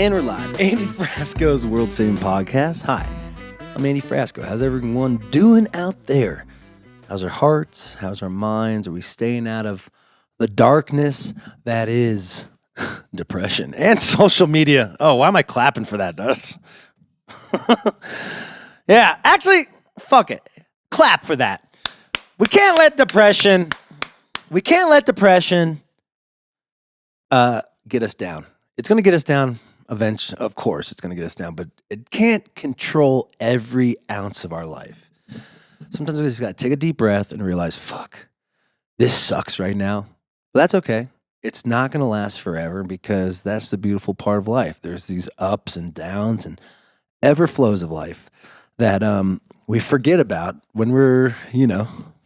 And we're live. Andy Frasco's World Saving Podcast. Hi, I'm Andy Frasco. How's everyone doing out there? How's our hearts? How's our minds? Are we staying out of the darkness that is depression and social media? Oh, why am I clapping for that? Yeah, actually, fuck it. Clap for that. We can't let depression get us down. It's going to get us down eventually. Of course, it's going to get us down, but it can't control every ounce of our life. Sometimes we just got to take a deep breath and realize, fuck, this sucks right now. But that's okay. It's not going to last forever because that's the beautiful part of life. There's these ups and downs and ever flows of life that we forget about when we're,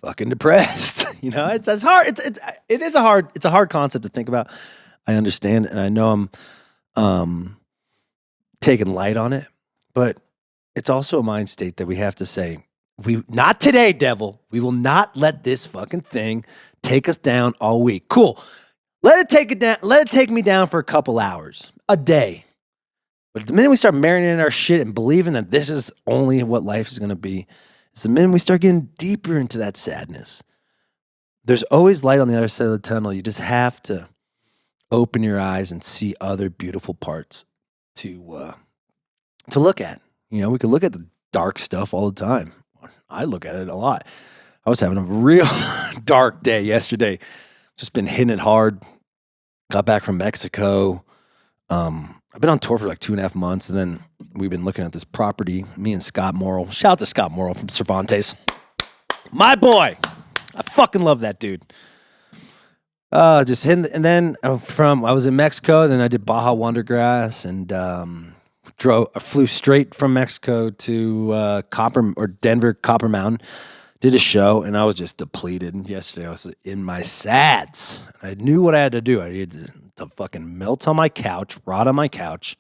fucking depressed. It's hard. It's a hard concept to think about. I understand, and I know I'm taking light on it, but it's also a mind state that we have to say, not today, devil. We will not let this fucking thing take us down all week. Cool. Let it take me down for a couple hours, a day. But the minute we start marinating our shit and believing that this is only what life is going to be, it's the minute we start getting deeper into that sadness. There's always light on the other side of the tunnel. You just have to open your eyes and see other beautiful parts to look at. We could look at the dark stuff all the time. I look at it a lot. I was having a real dark day yesterday. Just been hitting it hard. Got back from Mexico. I've been on tour for like 2.5 months, and then we've been looking at this property. Me and Scott Morrill. Shout out to Scott Morrill from Cervantes. My boy. I fucking love that dude. Just hitting, and then I was in Mexico. Then I did Baja Wondergrass, and I flew straight from Mexico to Denver Copper Mountain. Did a show, and I was just depleted. And yesterday I was in my sads. I knew what I had to do. I needed to fucking melt on my couch, rot on my couch,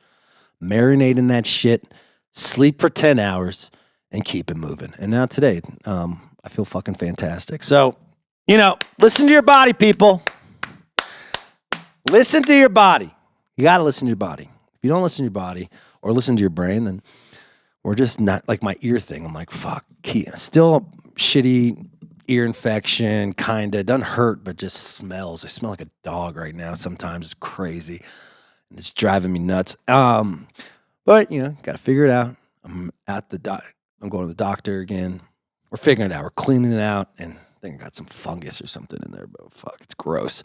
marinate in that shit, sleep for 10 hours, and keep it moving. And now today, I feel fucking fantastic. So, listen to your body, people. Listen to your body. You got to listen to your body. If you don't listen to your body or listen to your brain, then we're just not like my ear thing. I'm like, fuck, still shitty ear infection, kind of. Doesn't hurt, but just smells. I smell like a dog right now. Sometimes it's crazy. And it's driving me nuts. But, got to figure it out. I'm going to the doctor again. We're figuring it out. We're cleaning it out. And I think I got some fungus or something in there, but fuck, it's gross.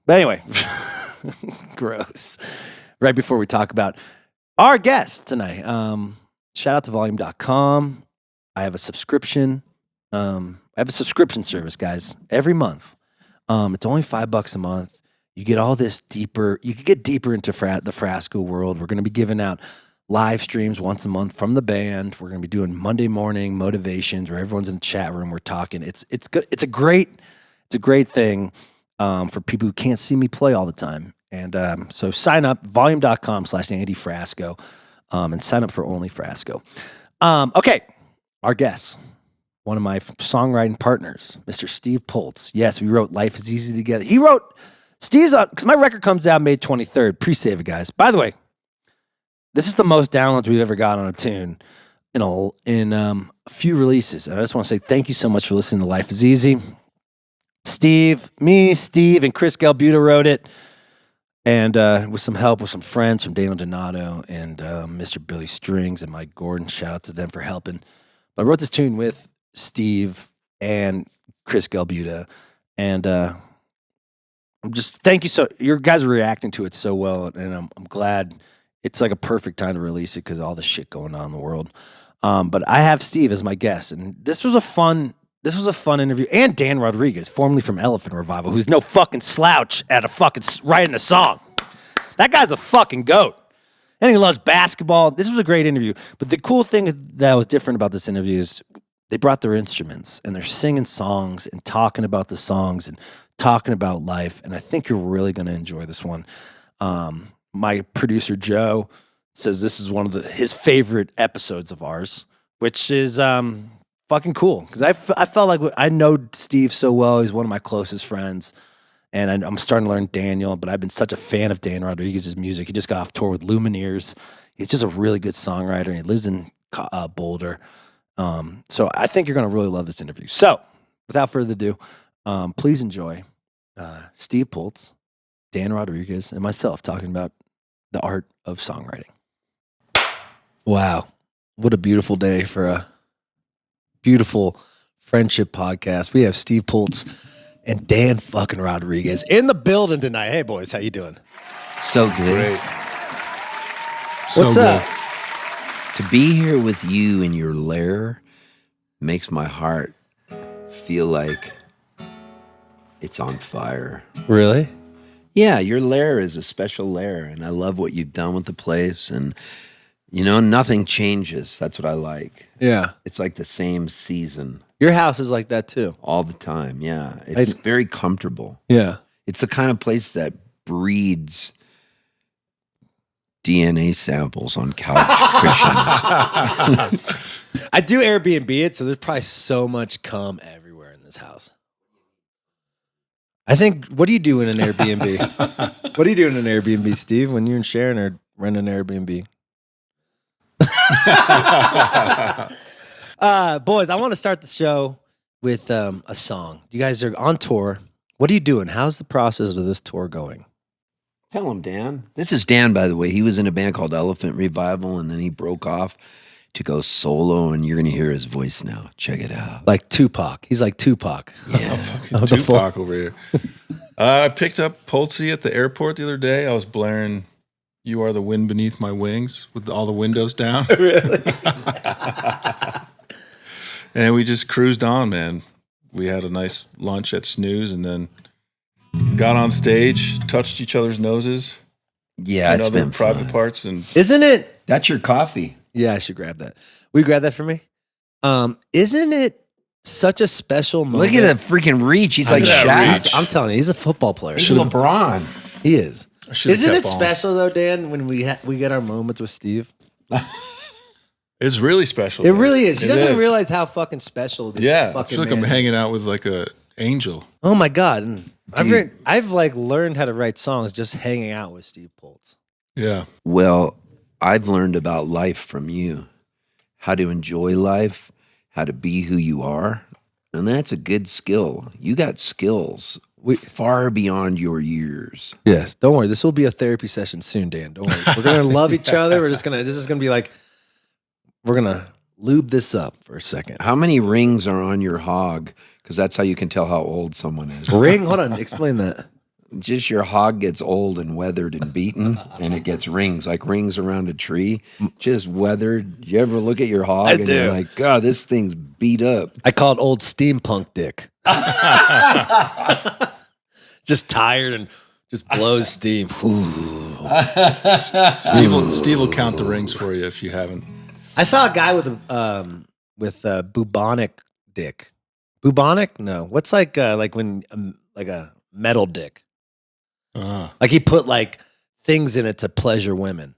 But anyway, gross. Right before we talk about our guest tonight, shout out to volume.com. I have a subscription. I have a subscription service, guys, every month. It's only $5 a month. You get all this deeper. You can get deeper into the Frasco world. We're going to be giving out live streams once a month from the band. We're going to be doing Monday morning motivations where everyone's in the chat room. We're talking. It's good. It's a great thing for people who can't see me play all the time. And so sign up, volume.com/Andy Frasco, and sign up for Only Frasco. Okay, our guest, one of my songwriting partners, Mr. Steve Poltz. Yes, we wrote Life is Easy together. He wrote Steve's on, because my record comes out May 23rd. Pre-save it, guys. By the way, this is the most downloads we've ever got on a tune in a few releases. And I just want to say thank you so much for listening to Life is Easy. Steve, and Chris Galbuta wrote it. And with some help with some friends from Daniel Donato and Mr. Billy Strings and Mike Gordon. Shout out to them for helping. But I wrote this tune with Steve and Chris Galbuta. And I'm just, thank you. So your guys are reacting to it so well. And I'm glad. It's like a perfect time to release it because of all the shit going on in the world. But I have Steve as my guest, and this was a fun interview. And Dan Rodriguez, formerly from Elephant Revival, who's no fucking slouch at writing a song. That guy's a fucking goat. And he loves basketball. This was a great interview. But the cool thing that was different about this interview is they brought their instruments and they're singing songs and talking about the songs and talking about life. And I think you're really going to enjoy this one. My producer, Joe, says this is one of his favorite episodes of ours, which is fucking cool. Because I felt like I know Steve so well. He's one of my closest friends. And I'm starting to learn Daniel, but I've been such a fan of Dan Rodriguez's music. He just got off tour with Lumineers. He's just a really good songwriter, and he lives in Boulder. So I think you're going to really love this interview. So without further ado, please enjoy Steve Poltz, Dan Rodriguez, and myself talking about the art of songwriting. Wow. What a beautiful day for a beautiful friendship podcast. We have Steve Poltz and Dan fucking Rodriguez in the building tonight. Hey, boys, how you doing? So good. Great. What's up? To be here with you in your lair makes my heart feel like it's on fire. Really? Yeah, your lair is a special lair, and I love what you've done with the place. And, you know, nothing changes. That's what I like. Yeah. It's like the same season Your house is like that too. all the time. Yeah, it's very comfortable. Yeah. It's the kind of place that breeds DNA samples on couch cushions. I do Airbnb it, so there's probably so much cum everywhere in this house. I think, what do you do in an Airbnb? What do you do in an Airbnb, Steve, when you and Sharon are renting an Airbnb? Boys, I want to start the show with a song. You guys are on tour. What are you doing? How's the process of this tour going? Tell him, Dan. This is Dan, by the way. He was in a band called Elephant Revival, and then he broke off to go solo, and you're going to hear his voice now. Check it out. Like Tupac. He's like Tupac. Yeah. Fucking Tupac over here. I picked up Poltzy at the airport the other day. I was blaring "You Are the Wind Beneath My Wings" with all the windows down. Really? And we just cruised on, man. We had a nice lunch at Snooze and then got on stage, touched each other's noses. Yeah, and it's other been private fun. parts. And Isn't it? That's your coffee. Yeah, I should grab that. Will you grab that for me? Isn't it such a special moment? Look at the freaking reach. He's like Look at that Shaq. reach. I'm telling you, he's a football player. He's LeBron. He is. I should've Isn't kept it on. special though, Dan, when we get our moments with Steve? It's really special. It man. really is. He It doesn't is. realize how fucking special this Yeah, I fucking feel like man I'm is. hanging out with like a angel. Oh my God. And I've like learned how to write songs just hanging out with Steve Poltz. Yeah. Well, I've learned about life from you. How to enjoy life, how to be who you are. And that's a good skill. You got skills far beyond your years. Yes. Don't worry. This will be a therapy session soon, Dan. Don't worry. We're gonna love each other. This is gonna be like, we're gonna lube this up for a second. How many rings are on your hog? Because that's how you can tell how old someone is. Ring? Hold on. Explain that. Just your hog gets old and weathered and beaten, and it gets rings, like rings around a tree. Just weathered. You ever look at your hog I and do. you're like, God, this thing's beat up. I call it old steampunk dick. Just tired and just blows steam. Steve will count the rings for you if you haven't. I saw a guy with a bubonic dick. Bubonic? No. What's like when like a metal dick? Like he put like things in it to pleasure women.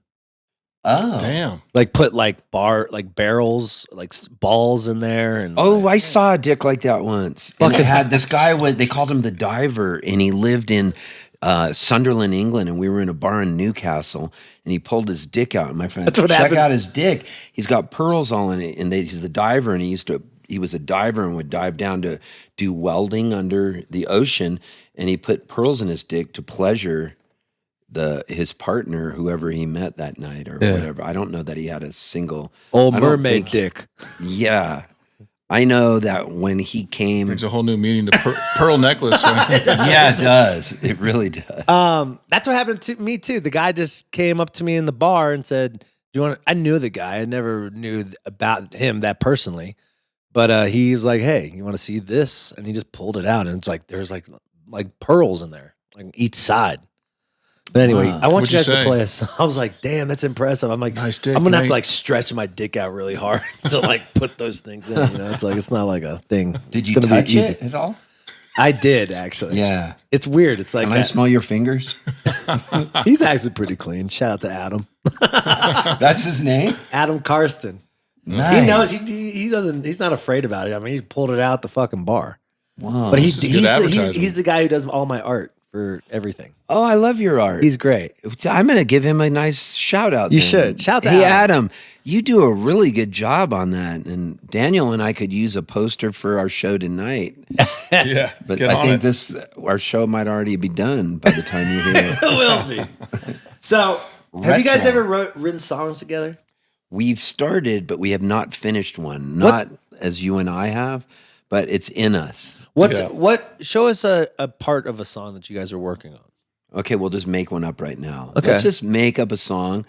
Oh. Damn. Like put like barrels, like balls in there. And Oh, I saw a dick like that once. And Fucking it had this guy they called him the Diver, and he lived in Sunderland, England, and we were in a bar in Newcastle, and he pulled his dick out. And my friend, That's what check happened. out his dick. He's got pearls all in it, and he's the diver, and he was a diver and would dive down to do welding under the ocean, and he put pearls in his dick to pleasure his partner, whoever he met that night or whatever. I don't know that he had a single old I don't mermaid think- dick. Yeah. I know that when he came. Brings a whole new meaning to pearl necklace, right? Yeah, it does. It really does. That's what happened to me too. The guy just came up to me in the bar and said, "Do you want?" I knew the guy. I never knew about him that personally, but he was like, "Hey, you want to see this?" And he just pulled it out, and it's like there's like pearls in there, like each side. But anyway, I want What'd you you guys to say? play a song. I was like, "Damn, that's impressive." I'm like, Nice dick, I'm gonna have mate. to like stretch my dick out really hard to like put those things in. You know, it's like it's not like a thing. Did you It's gonna be touch easy. it at all? I did actually. Yeah. It's weird. It's like Can I smell your fingers? he's actually pretty clean. Shout out to Adam. That's his name? Adam Karsten. Nice. He knows he doesn't. He's not afraid about it. I mean, he pulled it out the fucking bar. Wow. But This is good advertising. he's the guy who does all my art for everything. Oh, I love your art. He's great. I'm going to give him a nice shout out. You then. should. Shout out. Hey, Adam, you do a really good job on that. And Daniel and I could use a poster for our show tonight. Yeah, But get I on think it. our show might already be done by the time you hear it. It will be. So, have you guys Retro. ever written songs together? We've started, but we have not finished one. Not as you and I have, but it's in us. What? Show us a part of a song that you guys are working on. Okay, we'll just make one up right now. Okay. Let's just make up a song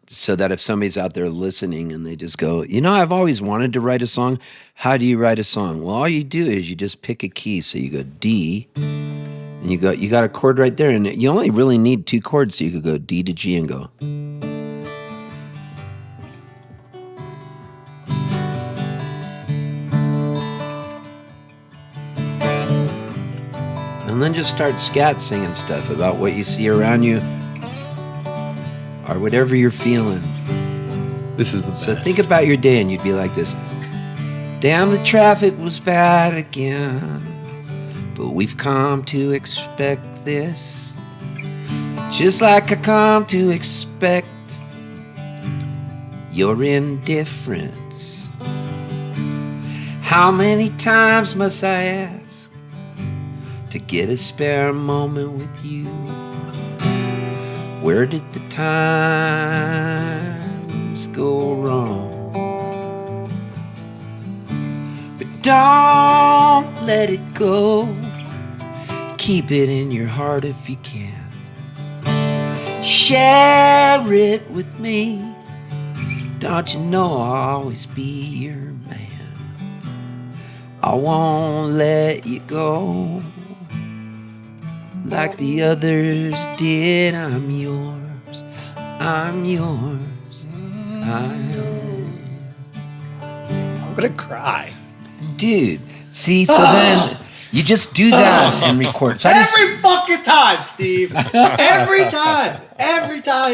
so that if somebody's out there listening and they just go, I've always wanted to write a song. How do you write a song? Well, all you do is you just pick a key. So you go D, and you got a chord right there, and you only really need 2 chords. So you could go D to G and go. And then just start scat singing stuff about what you see around you or whatever you're feeling. This is the best. So think about your day and you'd be like this. Damn, the traffic was bad again, but we've come to expect this. Just like I come to expect your indifference. How many times must I ask to get a spare moment with you? Where did the times go wrong? But don't let it go. Keep it in your heart if you can. Share it with me. Don't you know I'll always be your man? I won't let you go like the others did. I'm yours, I'm yours, I'm gonna cry. Dude, see, so then you just do that and record. So Every fucking time, Steve. Every time,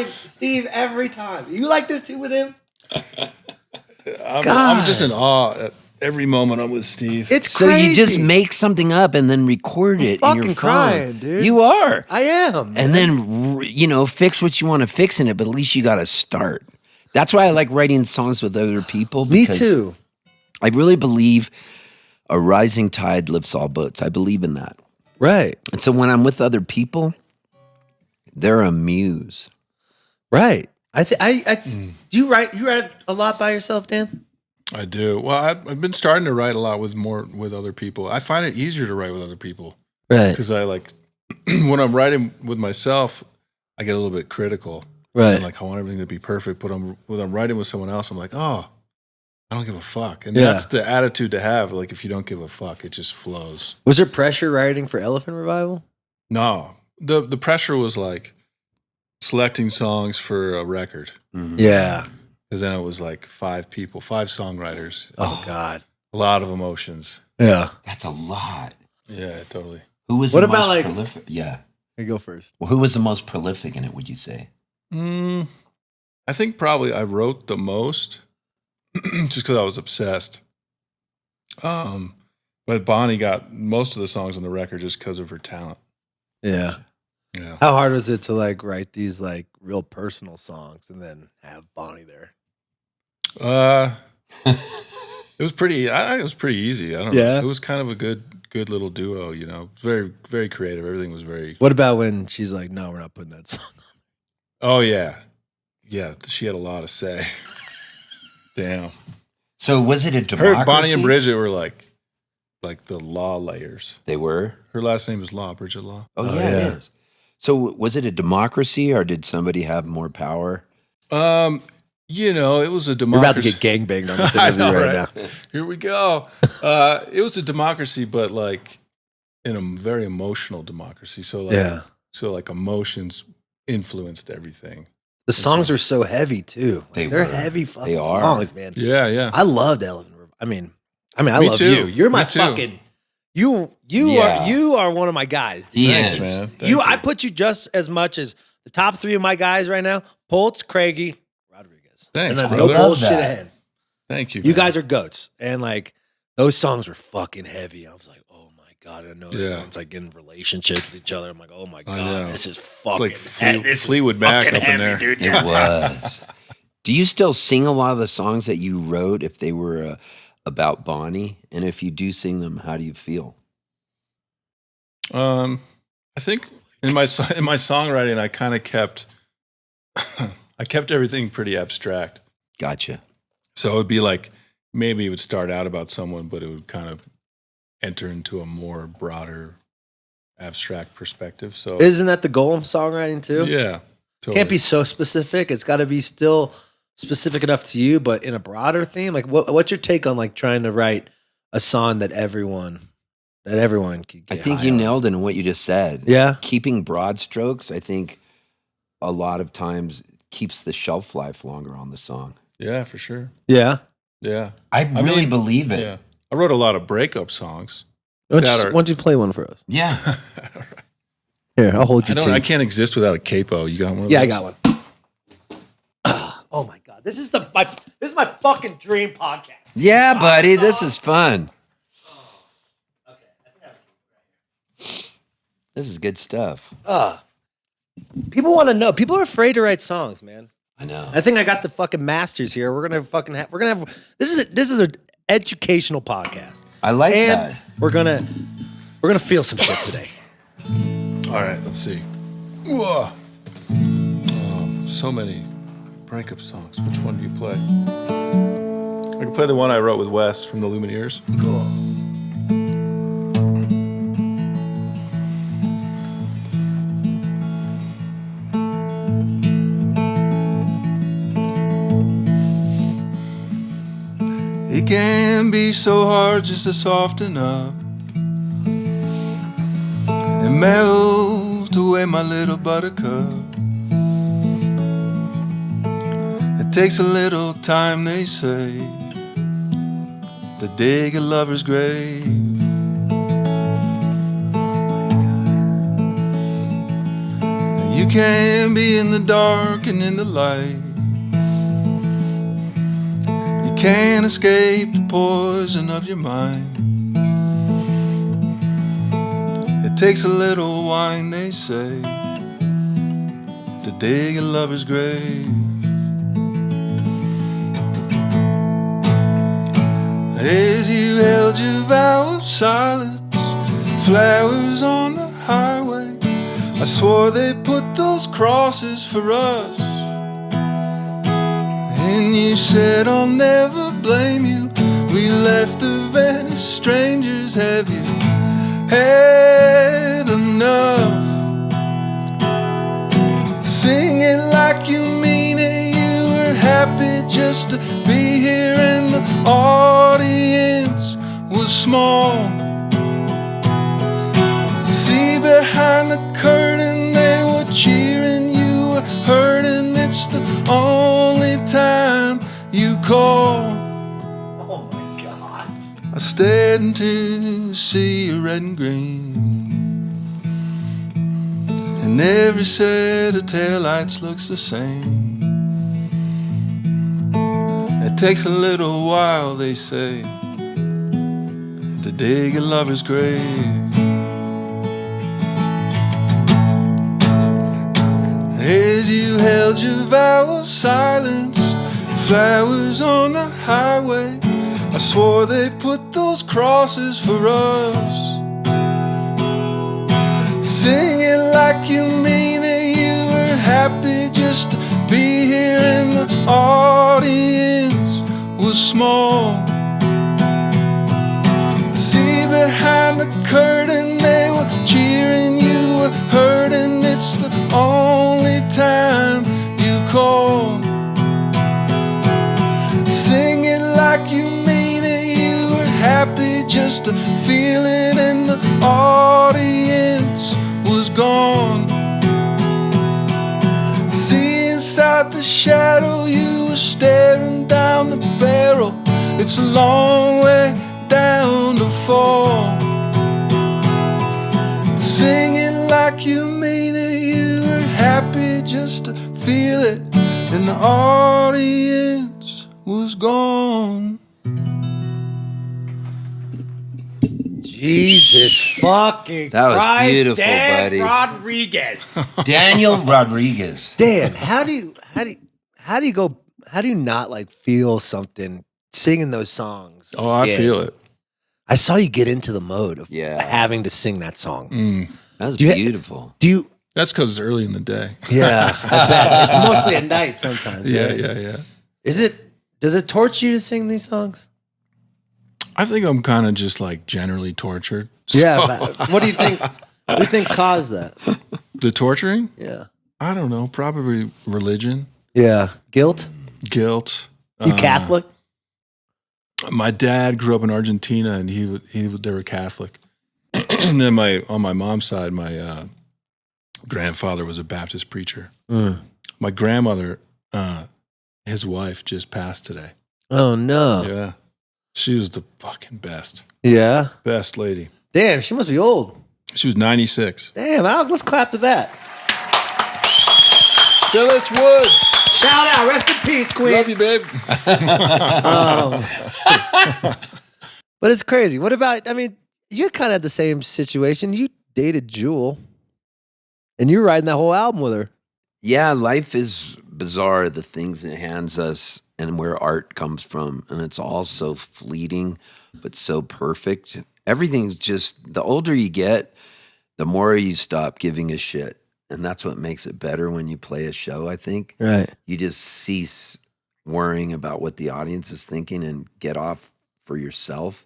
Steve. Every time. You like this too with him? I'm just in awe at every moment I'm with Steve. It's so crazy. you just make something up and then record it in your phone. fucking crying, dude. You are. I am. And then, fix what you want to fix in it, but at least you got to start. That's why I like writing songs with other people. Me because too. I really believe a rising tide lifts all boats. I believe in that. Right. And so when I'm with other people, they're a muse. Right. Do you write a lot by yourself, Dan? I do. Well, I've been starting to write a lot with other people. I find it easier to write with other people Right. because I like when I'm writing with myself, I get a little bit critical. Right. And like I want everything to be perfect, but when I'm writing with someone else, I'm like, oh, I don't give a fuck. And Yeah. that's the attitude to have. Like if you don't give a fuck, it just flows. Was there pressure writing for Elephant Revival? No, the pressure was like selecting songs for a record. Mhm. Yeah. Because then it was like 5 people, 5 songwriters, Oh God. a lot of emotions. Yeah. That's a lot. Yeah, totally. Who was What the about, most like- prolific? Yeah. Here, go first. Well, who was the most prolific in it, would you say? I think probably I wrote the most just because I was obsessed. But Bonnie got most of the songs on the record just because of her talent. Yeah. Yeah. How hard was it to like write these like real personal songs and then have Bonnie there? It was pretty. I think it was pretty easy. I don't Yeah. know. It was kind of a good little duo. You know, very very creative. Everything was very. What about when she's like, "No, we're not putting that song on"? Oh yeah, yeah. She had a lot to say. Damn. So was it a democracy? Her, Bonnie and Bridget were like the Law layers. They were? Her last name is Law, Bridget Law. Oh, Oh, yeah, yeah. it is. So was it a democracy or did somebody have more power? You know, it was a We're democracy. about to get gangbanged on this I interview know, right right? now. Here we go. It was a democracy, but like in a very emotional democracy. So like, Yeah. so like emotions influenced everything. The songs are so heavy too. They They're were. heavy fucking They are. songs, man. Yeah, yeah. I loved Elephant Revival. I mean, I Me love too. you. You're my Me too. fucking. You Yeah. are one of my guys. Dude. He Thanks, is. man. Thank I put you just as much as the top 3 of my guys right now: Poltz, Craigie, Rodriguez. Thanks, and then brother. no bullshit Love that. ahead. Thank you. You man. guys are goats, and like those songs were fucking heavy. I was like, oh my God, I know Yeah. everyone's like in relationships with each other. I'm like, oh my I God, know. this is It's fucking like this is Fleetwood Mac fucking up in heavy, there. dude. It was. Do you still sing a lot of the songs that you wrote if they were about Bonnie? And if you do sing them, how do you feel? I think in my songwriting, I kind of kept I kept everything pretty abstract. Gotcha. So it would be like maybe it would start out about someone, but it would kind of enter into a more broader, abstract perspective. So Isn't that the goal of songwriting too? yeah, totally. Can't be so specific. It's got to be still specific enough to you, but in a broader theme. Like, what's your take on like trying to write a song that everyone could get I think high you on? nailed it in what you just said. Yeah. Keeping broad strokes, I think a lot of times keeps the shelf life longer on the song. Yeah, for sure. Yeah. Yeah, I really mean, believe it. yeah. I wrote a lot of breakup songs. Why That don't are- you play one for us? Yeah. Here, I'll hold you. I can't exist without a capo. You got one? Of Yeah, I those? got one. Oh my God, this is my fucking dream podcast. Yeah, buddy, this is fun. Okay, I think I have it. This is good stuff. People want to know. People are afraid to write songs, man. I know. I think I got the fucking masters here. We're gonna have. This is an educational podcast, I like and that. we're gonna feel some shit today. All right, let's see. Whoa. Oh, so many breakup songs. Which one do you play? I can play the one I wrote with Wes from the Lumineers. Cool. It can be so hard just to soften up and melt away my little buttercup. It takes a little time, they say, to dig a lover's grave. You can be in the dark and in the light. You can't escape the poison of your mind. It takes a little wine, they say, to dig a lover's grave. As you held your vow of silence, flowers on the highway, I swore they put those crosses for us. And you said, I'll never blame you. We left the Venice strangers. Have you had enough? Sing it like you mean it. You were happy just to be here, and the audience was small. See, behind the curtain they were cheering, you were hurting. It's the only time you call. Oh my God. I stared into the sea of red and green, and every set of taillights looks the same. It takes a little while, they say, to dig a lover's grave. As you held your vow of silence, flowers on the highway, I swore they put those crosses for us. Sing it like you mean it. You were happy just to be here, and the audience was small. See, behind the curtain they were cheering, you were hurting. It's the only time you call. Sing it like you mean it. You were happy just to feel it, and the audience was gone. See, inside the shadow you were staring down the barrel. It's a long way down to fall. Sing it like you mean it. You were happy just to feel it, and the audience was gone. Jesus fucking That was Christ, beautiful, Dan buddy. Rodriguez. Daniel Rodriguez. Dan, how do you not like feel something singing those songs? Oh, I again? feel it. I saw you get into the mode of Yeah. having to sing that song. That was Do you- beautiful. Do you? That's because it's early in the day. Yeah, I bet. It's mostly at night sometimes. Yeah, right? yeah. Does it torture you to sing these songs? I think I'm kind of just like generally tortured. Yeah. So- But what do you think? What do you think caused that? The torturing? Yeah. I don't know. Probably religion, Yeah. Guilt. guilt. You Catholic? My dad grew up in Argentina, and they were Catholic. And then on my mom's side, my grandfather was a Baptist preacher. My grandmother, his wife, just passed today. Oh no. Yeah, she was the fucking best lady. Damn, she must be old. She was 96. Damn, let's clap to that. Phyllis Wood, Shout out, rest in peace, Queen. love you, babe. But it's crazy. What about? I mean, you kind of had the same situation. You dated Jewel, and you're writing that whole album with her. Yeah, life is bizarre, the things it hands us and where art comes from. And it's all so fleeting, but so perfect. Everything's just, the older you get, the more you stop giving a shit. And that's what makes it better when you play a show, I think. Right. You just cease worrying about what the audience is thinking and get off for yourself.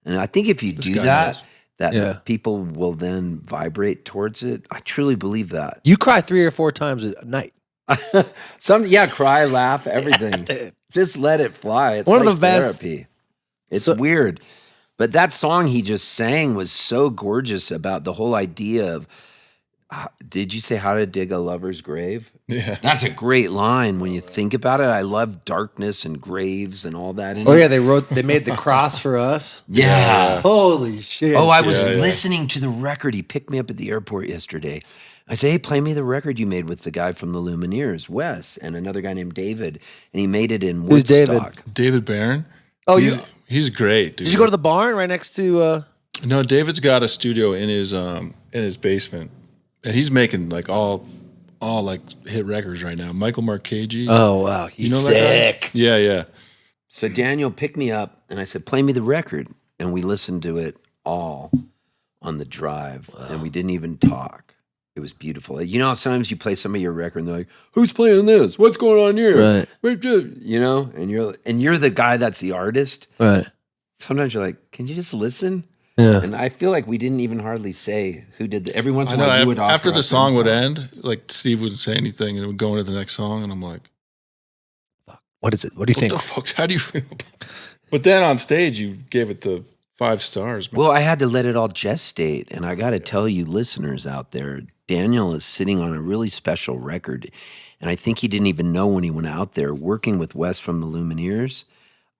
And I think if you This do guy that, knows. that Yeah. people will then vibrate towards it. I truly believe that. You cry 3 or 4 times a night. Cry, laugh, everything. Dude. Just let it fly. It's One of like the best- therapy. It's So- weird. But that song he just sang was so gorgeous about the whole idea of, did you say how to dig a lover's grave? Yeah. That's a great line when you think about it. I love darkness and graves and all that. In Oh it. yeah, they made the cross for us. Yeah. Holy shit. Oh, I was Yeah, yeah. listening to the record. He picked me up at the airport yesterday. I said, hey, play me the record you made with the guy from the Lumineers, Wes, and another guy named David. And he made it in Who's David? Woodstock. David Barron. Oh, he's great, dude. did you go to the barn right next to? No, David's got a studio in his basement, and he's making like all like hit records right now. Michael Marcaggi. Oh wow, he's you know that guy? sick. Yeah, yeah. So Daniel picked me up, and I said, play me the record. And we listened to it all on the drive, and we didn't even talk. It was beautiful. You know how sometimes you play some of your record and they're like, who's playing this? What's going on here? Right. You know, and you're the guy that's the artist. Right. Sometimes you're like, can you just listen? Yeah. And I feel like we didn't even hardly say who did the, every once I in a while know. you would offer After the up song would info. end, like Steve wouldn't say anything, and it would go into the next song, and I'm like, What is it? What do you "What think? the fuck? How do you feel?" But then on stage, you gave it the 5 stars, man. Well, I had to let it all gestate. And I got to tell you, listeners out there, Daniel is sitting on a really special record. And I think he didn't even know when he went out there working with Wes from the Lumineers.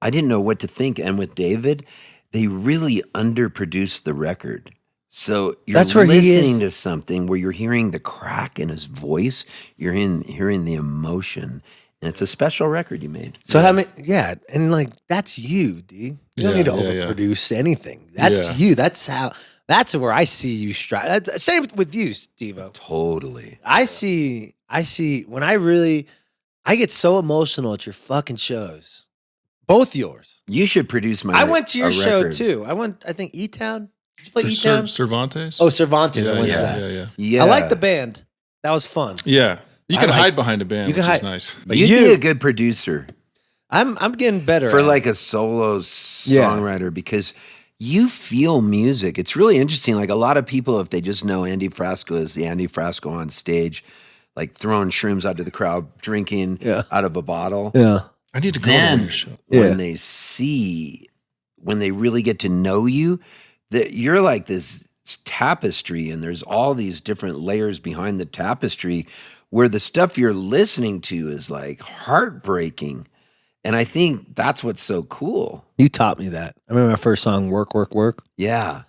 I didn't know what to think. And with David, they really underproduced the record. So you're That's where he listening is. to something where you're hearing the crack in his voice. You're hearing the emotion. And it's a special record you made. So how many? Yeah, and like that's you, D. You don't Yeah, need to yeah, overproduce anything. That's Yeah. you. That's how. That's where I see you strive. Same with you, Steve-O. Totally. I see when I get so emotional at your fucking shows. Both yours. You should produce my I went to your a show record. too. I went, I think E-Town. Did you play For E-Town? Cervantes. Oh, Cervantes. I yeah, went yeah, to that. yeah, yeah. Yeah. I like the band. That was fun. Yeah, you I can like- hide behind a band, you can which hide- is nice. But You'd you- be a good producer I'm getting better for at like it. a solo songwriter because you feel music. It's really interesting. Like a lot of people, if they just know Andy Frasco as the Andy Frasco on stage, like throwing shrooms out to the crowd, drinking Yeah. out of a bottle. Yeah. I need to go to Then your show. Yeah. when they really get to know you, that you're like this tapestry and there's all these different layers behind the tapestry where the stuff you're listening to is like heartbreaking. And I think that's what's so cool. You taught me that. I remember my first song, Work, Work, Work. Yeah.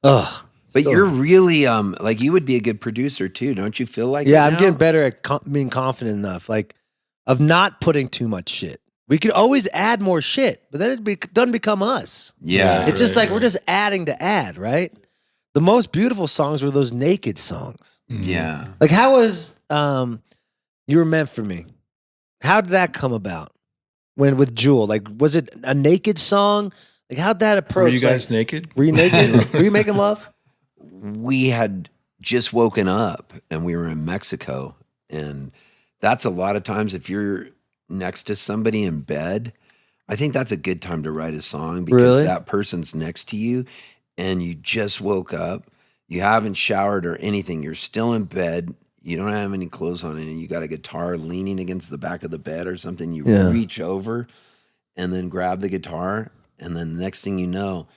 Ugh. But Still- you're really like you would be a good producer too, don't you feel like? Yeah, it I'm now? getting better at being confident enough, like of not putting too much shit. We could always add more shit, but then it doesn't become us. Yeah. It's just like we're just adding to add, right? The most beautiful songs were those naked songs. Yeah. Like how was You Were Meant for Me? How did that come about? When with Jewel, like was it a naked song? Like how'd that approach? Were you guys naked? Were you naked? Were you making love? We had just woken up and we were in Mexico. And that's a lot of times if you're next to somebody in bed, I think that's a good time to write a song because Really? that person's next to you and you just woke up. You haven't showered or anything. You're still in bed. You don't have any clothes on and you got a guitar leaning against the back of the bed or something. You reach over and then grab the guitar. And then the next thing you know,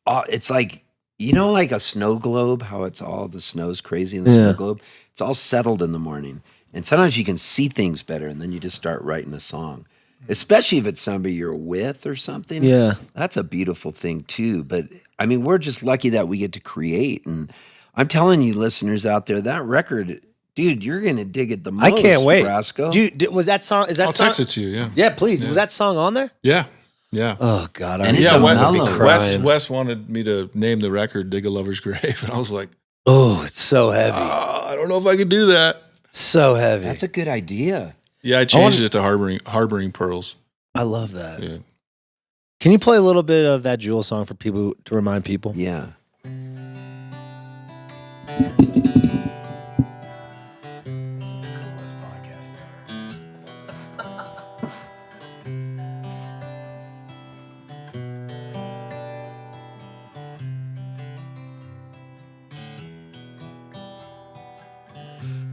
it's like, you know, like a snow globe, how it's all the snow's crazy in the snow globe. It's all settled in the morning. And sometimes you can see things better and then you just start writing a song, especially if it's somebody you're with or something. Yeah. That's a beautiful thing too. But I mean, we're just lucky that we get to create. And I'm telling you listeners out there, that record, dude, you're going to dig it the most. I can't wait. Frasco. Was that song? Is that I'll song? text it to you. Yeah. Yeah, please. Was that song on there? Yeah. Yeah. Oh God, And it's Yeah. a Wes, mellow. Wes wanted me to name the record "Dig a Lover's Grave," and I was like, oh, it's so heavy, I don't know if I could do that. so heavy. That's a good idea. Yeah, I changed it to harboring pearls. I love that. Yeah. Can you play a little bit of that Jewel song for people to remind people? Yeah.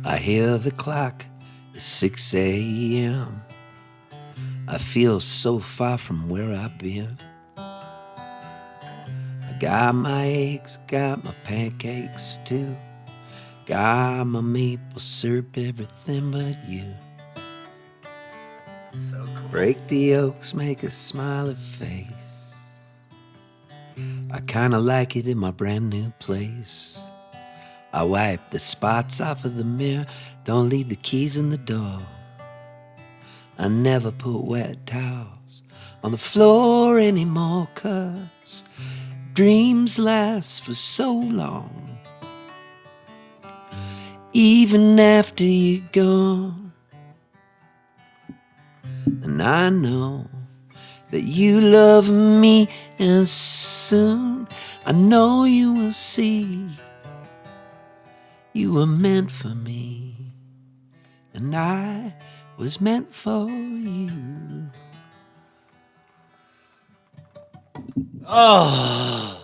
I hear the clock, it's 6 a.m. I feel so far from where I've been. I got my eggs, got my pancakes too. Got my maple syrup, everything but you. So cool. Break the yolks, make a smiley face. I kinda like it in my brand new place. I wipe the spots off of the mirror, don't leave the keys in the door. I never put wet towels on the floor anymore, 'cause dreams last for so long. Even after you're gone. And I know that you love me, and soon I know you will see. You were meant for me, and I was meant for you. Oh,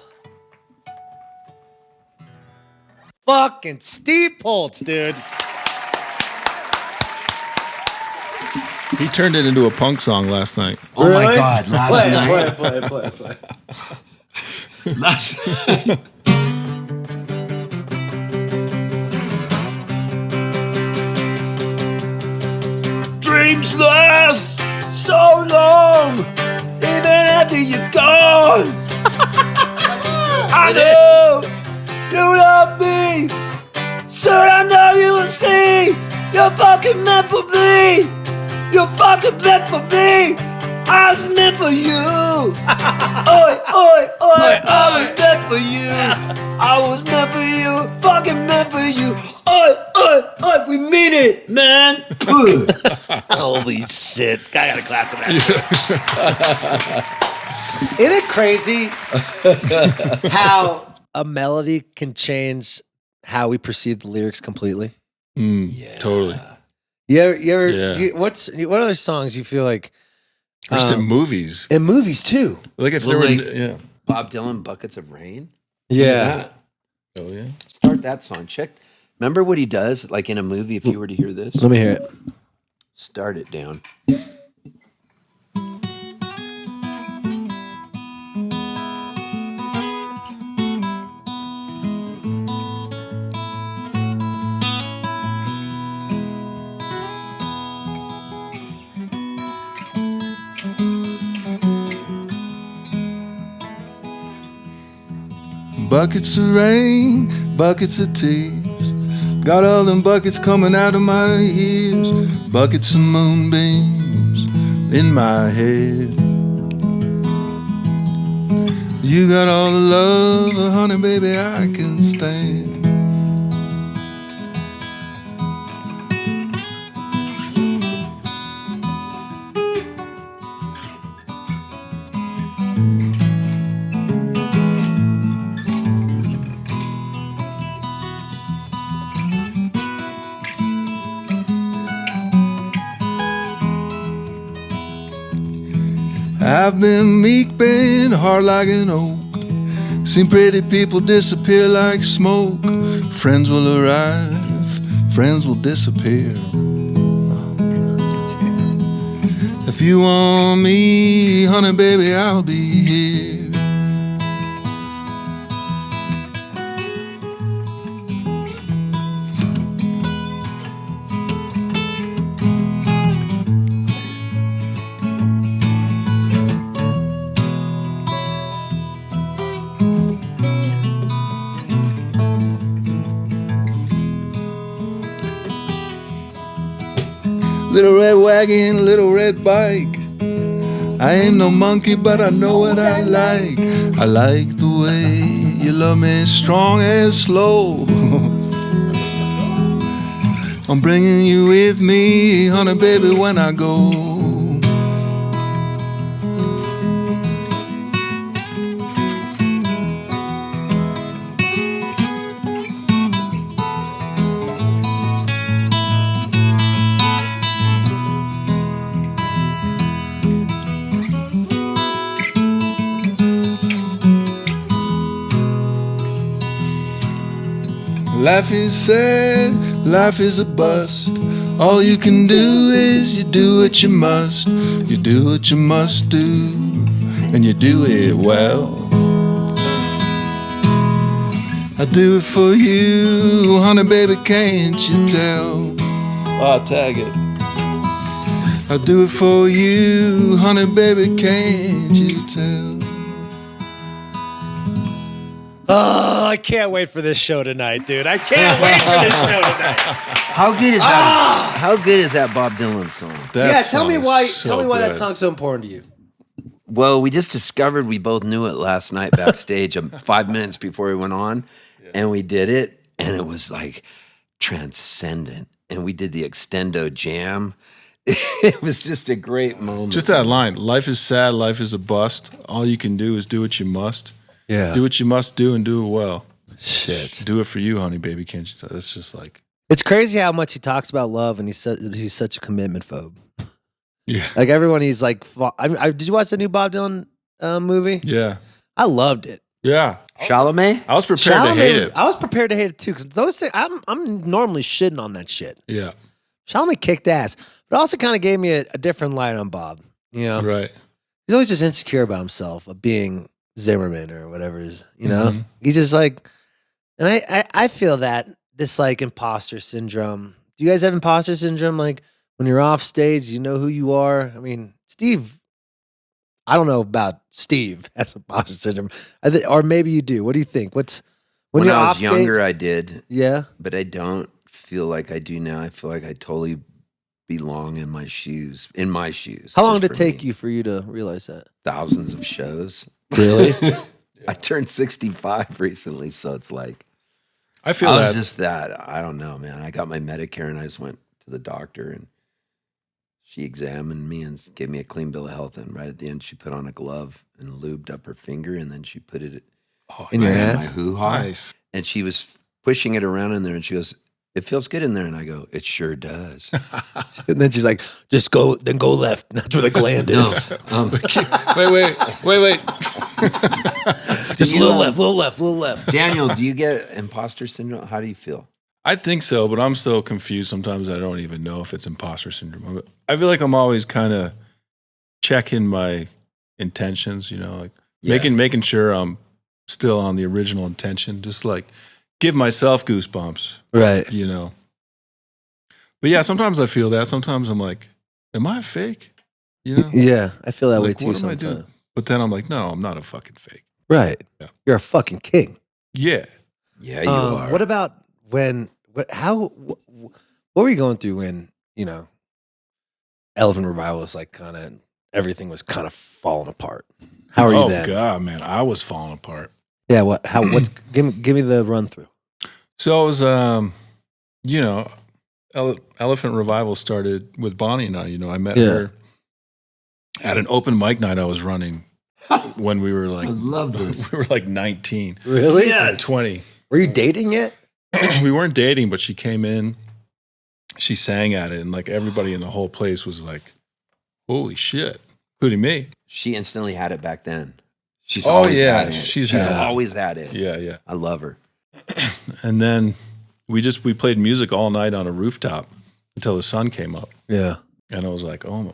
fucking Steve Poltz, dude. He turned it into a punk song last night. Oh my Really? God, last night. Play. Last night. Dreams last so long, even after you're gone. I know you love me, so I know you will see. You're fucking meant for me. You're fucking meant for me. I was meant for you. Oi, oi, oi, I was meant for you. I was meant for you. Fucking meant for you. Oi, oi, oi, we mean it, man. Holy shit. I gotta clap to that. Isn't it crazy how a melody can change how we perceive the lyrics completely? Totally. What other songs you feel like Just in movies. in movies too? Like if Well, there were, like- yeah. Bob Dylan, Buckets of Rain. Yeah. Oh, yeah. Start that song. Check. Remember what he does, like in a movie, if you were to hear this? Let me hear it. Start it down. Buckets of rain, buckets of tears. Got all them buckets coming out of my ears. Buckets of moonbeams in my head. You got all the love, honey, baby, I can stand. I've been meek, been hard like an oak. Seen pretty people disappear like smoke. Friends will arrive, friends will disappear. If you want me, honey, baby, I'll be here. Little red wagon, little red bike. I ain't no monkey, but I know what I like. I like the way you love me strong and slow. I'm bringing you with me, honey, baby, when I go. Life is sad, life is a bust. All you can do is you do what you must. You do what you must do, and you do it well. I do it for you, honey, baby, can't you tell? I'll tag it. I do it for you, honey, baby, can't you tell? Oh, I can't wait for this show tonight, dude. I can't wait for this show tonight. How good is that? How good is that Bob Dylan song? Yeah, tell me why. Tell me why that song's so important to you. Well, we just discovered we both knew it last night backstage, 5 minutes before we went on, and we did it, and it was like transcendent. And we did the extendo jam. It was just a great moment. Just that line: "Life is sad, life is a bust. All you can do is do what you must. Yeah, do what you must do and do it well. Shit, do it for you, honey, baby. Can't you tell?" It's just like, it's crazy how much he talks about love, and he's such a commitment phobe. yeah, Like everyone, he's like, did you watch the new Bob Dylan movie? yeah, I loved it. yeah. Chalamet? I was prepared to hate it. I was prepared to hate it too, because those things, I'm normally shitting on that shit. Yeah, Chalamet kicked ass, but also kind of gave me a different light on Bob. You know, right. He's always just insecure about himself, of being Zimmerman or whatever it is. You know, he's just like, and I feel that this like imposter syndrome. Do you guys have imposter syndrome? Like when you're off stage, you know who you are. I mean, Steve. I don't know about Steve has imposter syndrome, or maybe you do. What do you think? When you're I off was younger, stage, I did. Yeah, But I don't feel like I do now. I feel like I totally belong in my shoes. How long did it take you for you to realize that? Thousands of shows. Really? I turned 65 recently, so it's like I feel I that. was just that. I don't know, man. I got my Medicare and I just went to the doctor and she examined me and gave me a clean bill of health. And right at the end, she put on a glove and lubed up her finger, and then she put it in your my ass. hoo-ha. Nice. And she was pushing it around in there, and she goes, "It feels good in there." And I go, "It sure does." And then she's like, "Just go, then go left. That's where the gland is. Wait. Just a little left. Daniel, do you get imposter syndrome? How do you feel? I think so, but I'm still confused. Sometimes I don't even know if it's imposter syndrome. I feel like I'm always kind of checking my intentions, you know, like making sure I'm still on the original intention, just like give myself goosebumps, Right. you know. But yeah, sometimes I feel that. Sometimes I'm like, am I fake? You know? Yeah, I feel that way Like, too what am I doing? sometimes. But then I'm like, no, I'm not a fucking fake. Right. Yeah. You're a fucking king. Yeah. Yeah, you are. What about what were you going through when, you know, Elephant Revival was like kind of everything was kind of falling apart. How are you then? Oh God, man, I was falling apart. Yeah. What's give me the run through. So it was, you know, Elephant Revival started with Bonnie and I. You know, I met her at an open mic night I was running when we were like, I love this. We were like 19. Really? Yeah, 20. Were you dating yet? We weren't dating, but she came in, she sang at it, and like everybody in the whole place was like, "Holy shit!" including me. She instantly had it back then. She's Oh, always yeah, had it. she's She's had it. always had it. Yeah, yeah. I love her. And then we played music all night on a rooftop until the sun came up, Yeah. and I was like, "Oh, I'm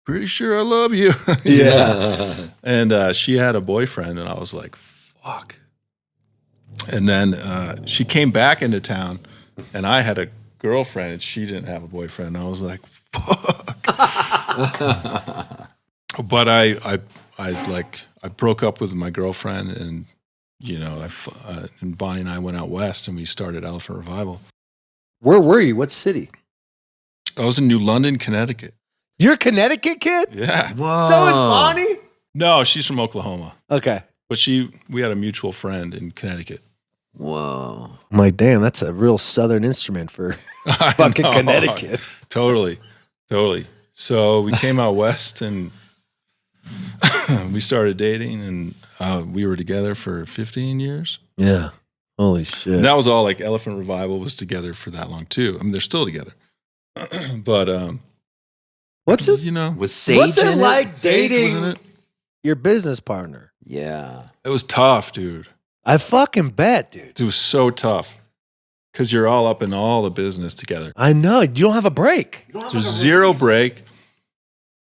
pretty sure I love you." Yeah. And she had a boyfriend, and I was like, "Fuck." And then she came back into town, and I had a girlfriend, and she didn't have a boyfriend. And I was like, "Fuck." But I broke up with my girlfriend, and you know, and Bonnie and I went out west, and we started Elephant Revival. Where were you? What city? I was in New London, Connecticut. You're a Connecticut kid? Yeah. Whoa. So is Bonnie? No, she's from Oklahoma, Okay. but we had a mutual friend in Connecticut. Whoa. I'm like, damn, that's a real southern instrument for I fucking know. Connecticut. Totally. So we came out west, and we started dating, and we were together for 15 years. Yeah. Holy shit. And that was all like Elephant Revival was together for that long too. I mean, they're still together. But What's it? you know, Was Sage What's it in like Sage was in dating it. your business partner? Yeah. It was tough, dude. I fucking bet, dude. It was so tough because you're all up in all the business together. I know. You don't have a break. There's zero break.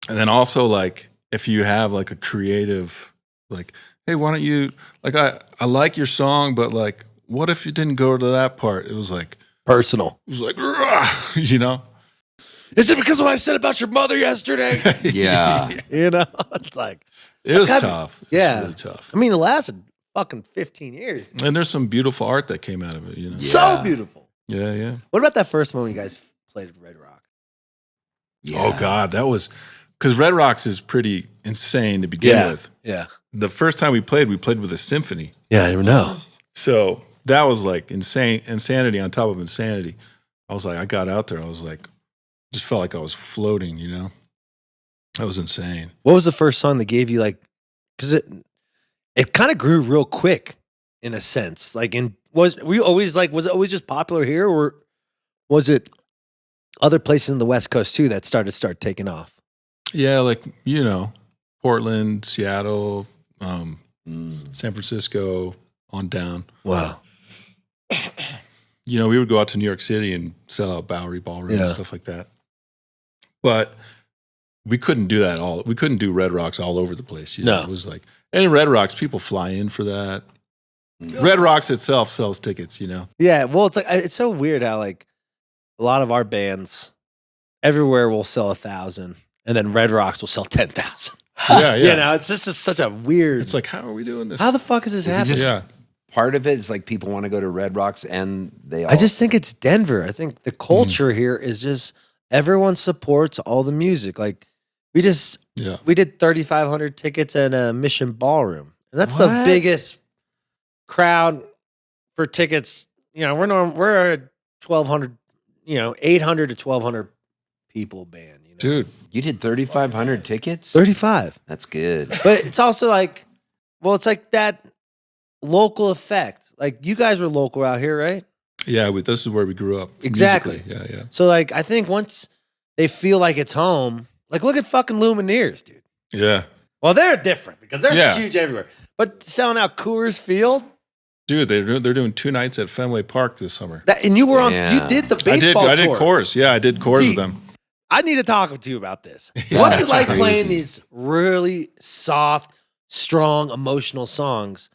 And then also, like, if you have like a creative, like, hey, why don't you, like, I like your song, but like, what if you didn't go to that part? It was like, Personal. "Rah," you know? Is it because of what I said about your mother yesterday? Yeah. You know? It's like, It was That's tough. It yeah. was really tough. I mean, it lasted fucking 15 years. And there's some beautiful art that came out of it, you know? So Yeah. beautiful. Yeah, yeah. What about that first moment you guys played at Red Rock? Yeah. Oh, God, that was, because Red Rocks is pretty insane to begin with. Yeah. The first time we played with a symphony. Yeah, I don't know. So that was like insanity on top of insanity. I was like, I got out there, I was like, just felt like I was floating, you know? That was insane. What was the first song that gave you like, because it kind of grew real quick in a sense. Like, was it always just popular here, or was it other places in the West Coast too that started taking off? Yeah, like, you know, Portland, Seattle, Mm. San Francisco, on down. Wow. You know, we would go out to New York City and sell out Bowery Ballroom and Yeah. stuff like that. But we couldn't do that all. We couldn't do Red Rocks all over the place. You know? No. It was like, and in Red Rocks, people fly in for that. Red Rocks itself sells tickets, you know? Yeah, well, it's like it's so weird how like a lot of our bands everywhere will sell 1,000, and then Red Rocks will sell 10,000. Yeah, yeah. You know, it's just such a weird. It's like, how are we doing this? how the fuck is this Is it happening? just- yeah. Part of it is like people want to go to Red Rocks and they all. I just think it's Denver. I think the culture here is just everyone supports all the music. Like we did 3,500 tickets at a Mission Ballroom, and that's the What? biggest crowd for tickets. You know, we're a 1,200, 800 to 1,200 people band. You know, Dude, You did 3,500 tickets? 35. That's good. But it's also like, well, it's like that local effect. Like you guys were local out here, right? yeah, this is where we grew up. Exactly. musically. Yeah, So like, I think once they feel like it's home, like look at fucking Lumineers, dude. yeah. Yeah. Well, they're different because they're Yeah. huge everywhere. But selling out Coors Field, Dude, they're doing 2 nights at Fenway Park this summer. and you were on. Yeah. You did the baseball I did tour. chorus. Yeah, I did chorus See, with them. I need to talk to you about this. Yeah, What's it that's like crazy. playing these really soft, strong, emotional songs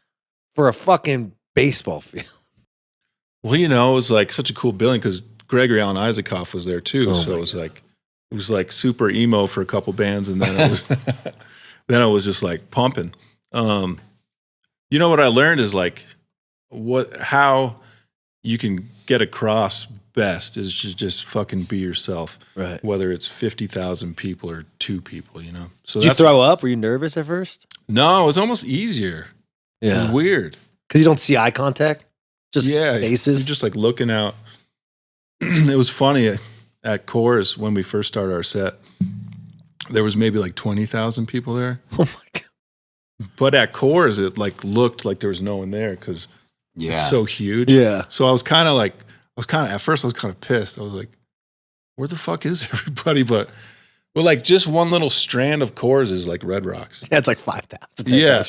for a fucking baseball field? Well, you know, it was like such a cool billing because Gregory Alan Isaacoff was there too. Oh So my it was like super emo for a couple bands, and then it was just like pumping. You know what I learned is like how you can get across best is just fucking be yourself. Right. Whether it's 50,000 people or 2 people, you know. So Did you throw up? Were you nervous at first? No, it was almost easier. It was weird. Because you don't see eye contact? Just faces? You're just like looking out. It was funny at Coors when we first started our set. There was maybe like 20,000 people there. Oh my God. But at Coors, it like looked like there was no one there because it's so huge. Yeah. So at first I was kind of pissed. I was like, where the fuck is everybody? But like just one little strand of Coors is like Red Rocks. Yeah, it's like 5,000. Yeah.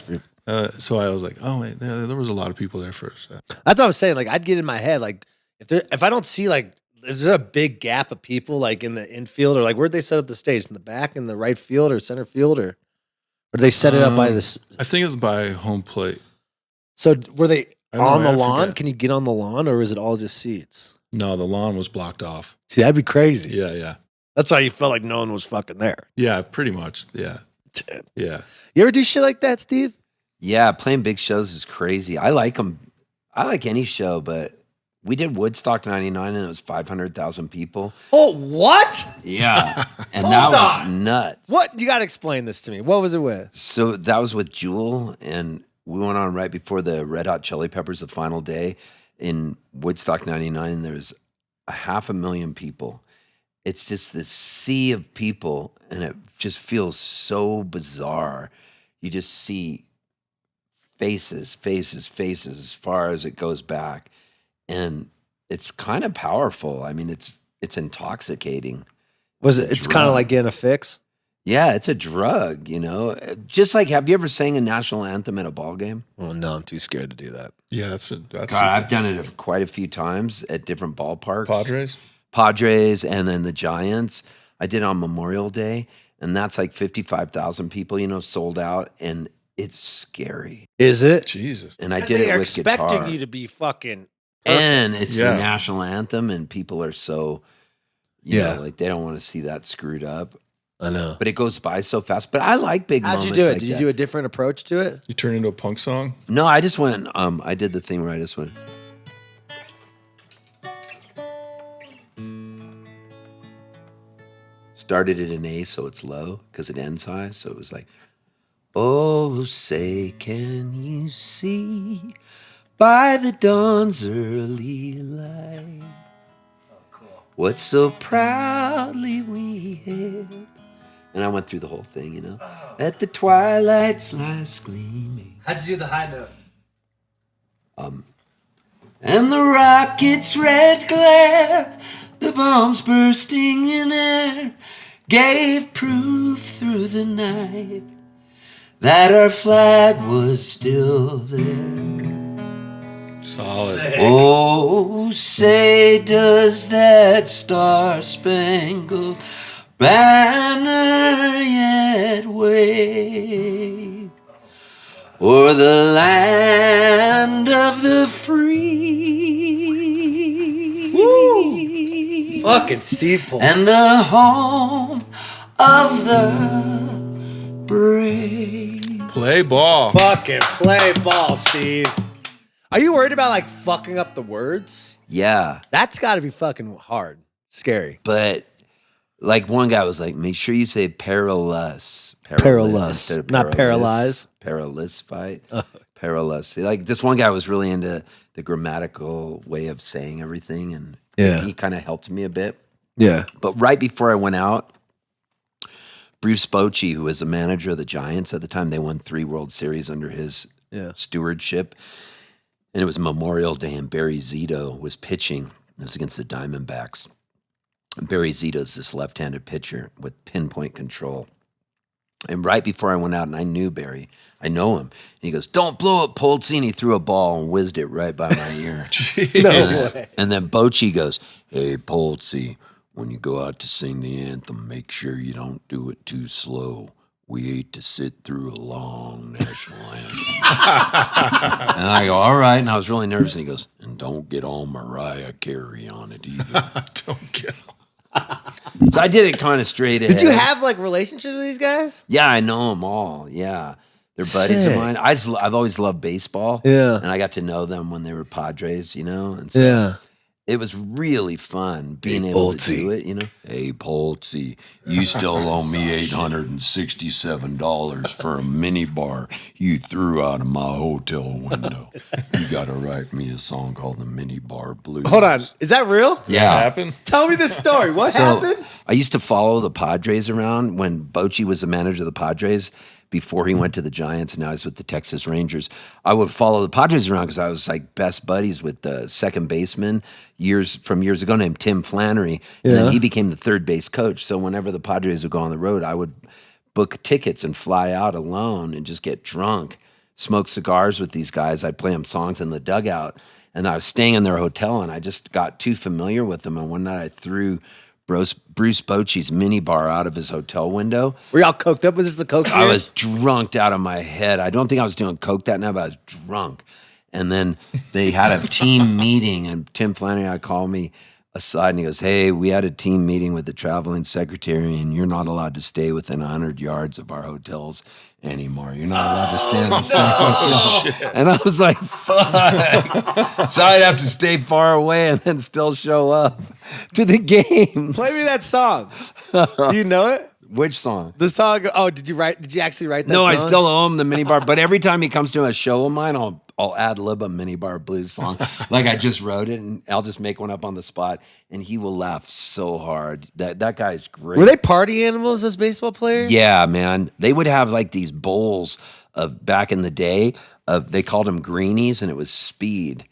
So I was like, oh wait, there was a lot of people there first. That's what I was saying. Like I'd get in my head, like if I don't see like, is there a big gap of people like in the infield or like where'd they set up the stage? In the back, in the right field or center field or did they set it up by this? I think it was by home plate. So were they on the I lawn? forget. Can you get on the lawn or is it all just seats? No, the lawn was blocked off. See, that'd be crazy. Yeah. That's why you felt like no one was fucking there. Yeah, pretty much. Yeah. Dude. Yeah. You ever do shit like that, Steve? Yeah, playing big shows is crazy. I like them. I like any show, but we did Woodstock 99 and it was 500,000 people. Oh, what? Yeah. And Hold that was on. nuts. What? You got to explain this to me. What was it with? So that was with Jewel, and we went on right before the Red Hot Chili Peppers, the final day in Woodstock 99. And there's 500,000 people. It's just this sea of people, and it just feels so bizarre. You just see faces as far as it goes back. And it's kind of powerful. I mean, it's intoxicating. It's kind of like getting a fix? Yeah, it's a drug, you know. Just like, have you ever sang a national anthem at a ball game? Oh no, I'm too scared to do that. Yeah, that's God, I've done it quite a few times at different ballparks. Padres, and then the Giants. I did it on Memorial Day, and that's like 55,000 people, you know, sold out, and it's scary. Is it? Jesus. And I did it with guitar. Expecting you to be fucking perfect. And it's the national anthem, and people are so, you know, like they don't want to see that screwed up. I know. But it goes by so fast. But I like big moments. How'd you do it? Like Did you that. do a different approach to it? You turn into a punk song? No, I just went, I did the thing where I just went. Started at an A, so it's low, because it ends high. So it was like, oh, say, can you see by the dawn's early light what so proudly we hailed? And I went through the whole thing, you know. At the twilight's last gleaming. How'd you do the high note? And the rocket's red glare, the bombs bursting in air, gave proof through the night that our flag was still there. Solid. Oh, say does that star-spangled banner yet wave o'er the land of the free? Woo! Fucking Steve Poltz. And the home of the brave. Play ball. Fucking play ball, Steve. Are you worried about like fucking up the words? Yeah, That's got to be fucking hard. Scary. but like one guy was like, make sure you say perilous. Perilous. Instead of Not paralyze. Perilous fight. Perilous. Like this one guy was really into the grammatical way of saying everything, and he kind of helped me a bit. Yeah. But right before I went out, Bruce Bochy, who was the manager of the Giants at the time, they won 3 World Series under his stewardship. And it was Memorial Day, and Barry Zito was pitching. It was against the Diamondbacks. And Barry Zito's this left-handed pitcher with pinpoint control. And right before I went out, and I knew Barry, I know him. And he goes, "Don't blow up, Poltz." And he threw a ball and whizzed it right by my ear. And then Bochy goes, "Hey, Poltzy, when you go out to sing the anthem, make sure you don't do it too slow. We hate to sit through a long national anthem." And I go, "All right." And I was really nervous. And he goes, "And don't get all Mariah Carey on it either." Don't get So I did it kind of straight ahead. Did you have like relationships with these guys? Yeah, I know them all. Yeah. They're buddies of Sick. mine. I've always loved baseball. Yeah. And I got to know them when they were Padres, and so it was really fun being able to do it, Hey, Poltzy, you still owe me $867 for a mini bar you threw out of my hotel window. You got to write me a song called the Mini Bar Blues. Hold on. Is that real? Yeah. What happened? Tell me the story. What happened? I used to follow the Padres around when Bochy was the manager of the Padres before he went to the Giants, and now he's with the Texas Rangers. I would follow the Padres around because I was like best buddies with the second baseman years ago named Tim Flannery, and then he became the third base coach. So whenever the Padres would go on the road, I would book tickets and fly out alone and just get drunk, smoke cigars with these guys. I'd play them songs in the dugout, and I was staying in their hotel, and I just got too familiar with them. And one night I threw Bruce Bochy's mini bar out of his hotel window. Were y'all coked up? Was this the coke I was drunk out of my head. I don't think I was doing coke that night, but I was drunk. And then they had a team meeting, and Tim Flannery called me aside, and he goes, "Hey, we had a team meeting with the traveling secretary, and you're not allowed to stay within 100 yards of our hotels anymore. You're not allowed to stay in the same hotel." And I was like, fuck. So I'd have to stay far away and then still show up to the game. Play me that song. Do you know it? Which song? The song. Oh, did you actually write that No, song? I still owe him the mini bar. But every time he comes to a show of mine, I'll ad lib a mini bar blues song. Like I just wrote it, and I'll just make one up on the spot, and he will laugh so hard. That guy's great. Were they party animals, those baseball players? Yeah, man. They would have like these bowls of back in the day they called them greenies, and it was speed.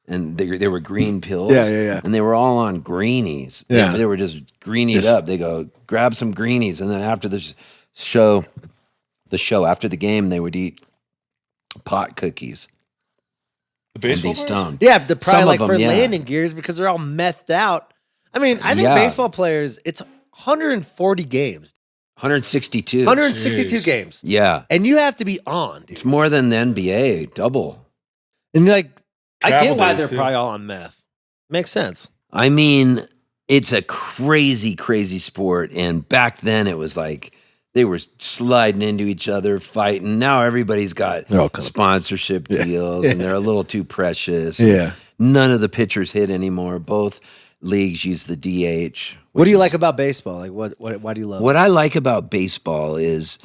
And they were green pills. Yeah. And they were all on greenies. Yeah. They were just greenied up. They go, grab some greenies. And then after the show, after the game, they would eat pot cookies. The baseball and be stoned. Yeah, they're probably Some like of for them, yeah. landing gears because they're all methed out. I mean, I think baseball players, it's 140 games. 162. 162 Jeez. games. Yeah. And you have to be on, dude. It's more than the NBA, double. And you're like, I Travel get why days, they're too. probably all on meth. Makes sense. I mean, it's a crazy, crazy sport. And back then it was like they were sliding into each other, fighting. Now everybody's got They're all kind of- sponsorship deals and they're a little too precious. Yeah. None of the pitchers hit anymore. Both leagues use the DH. What do you like about baseball? Like, why do you love it? What I like about baseball is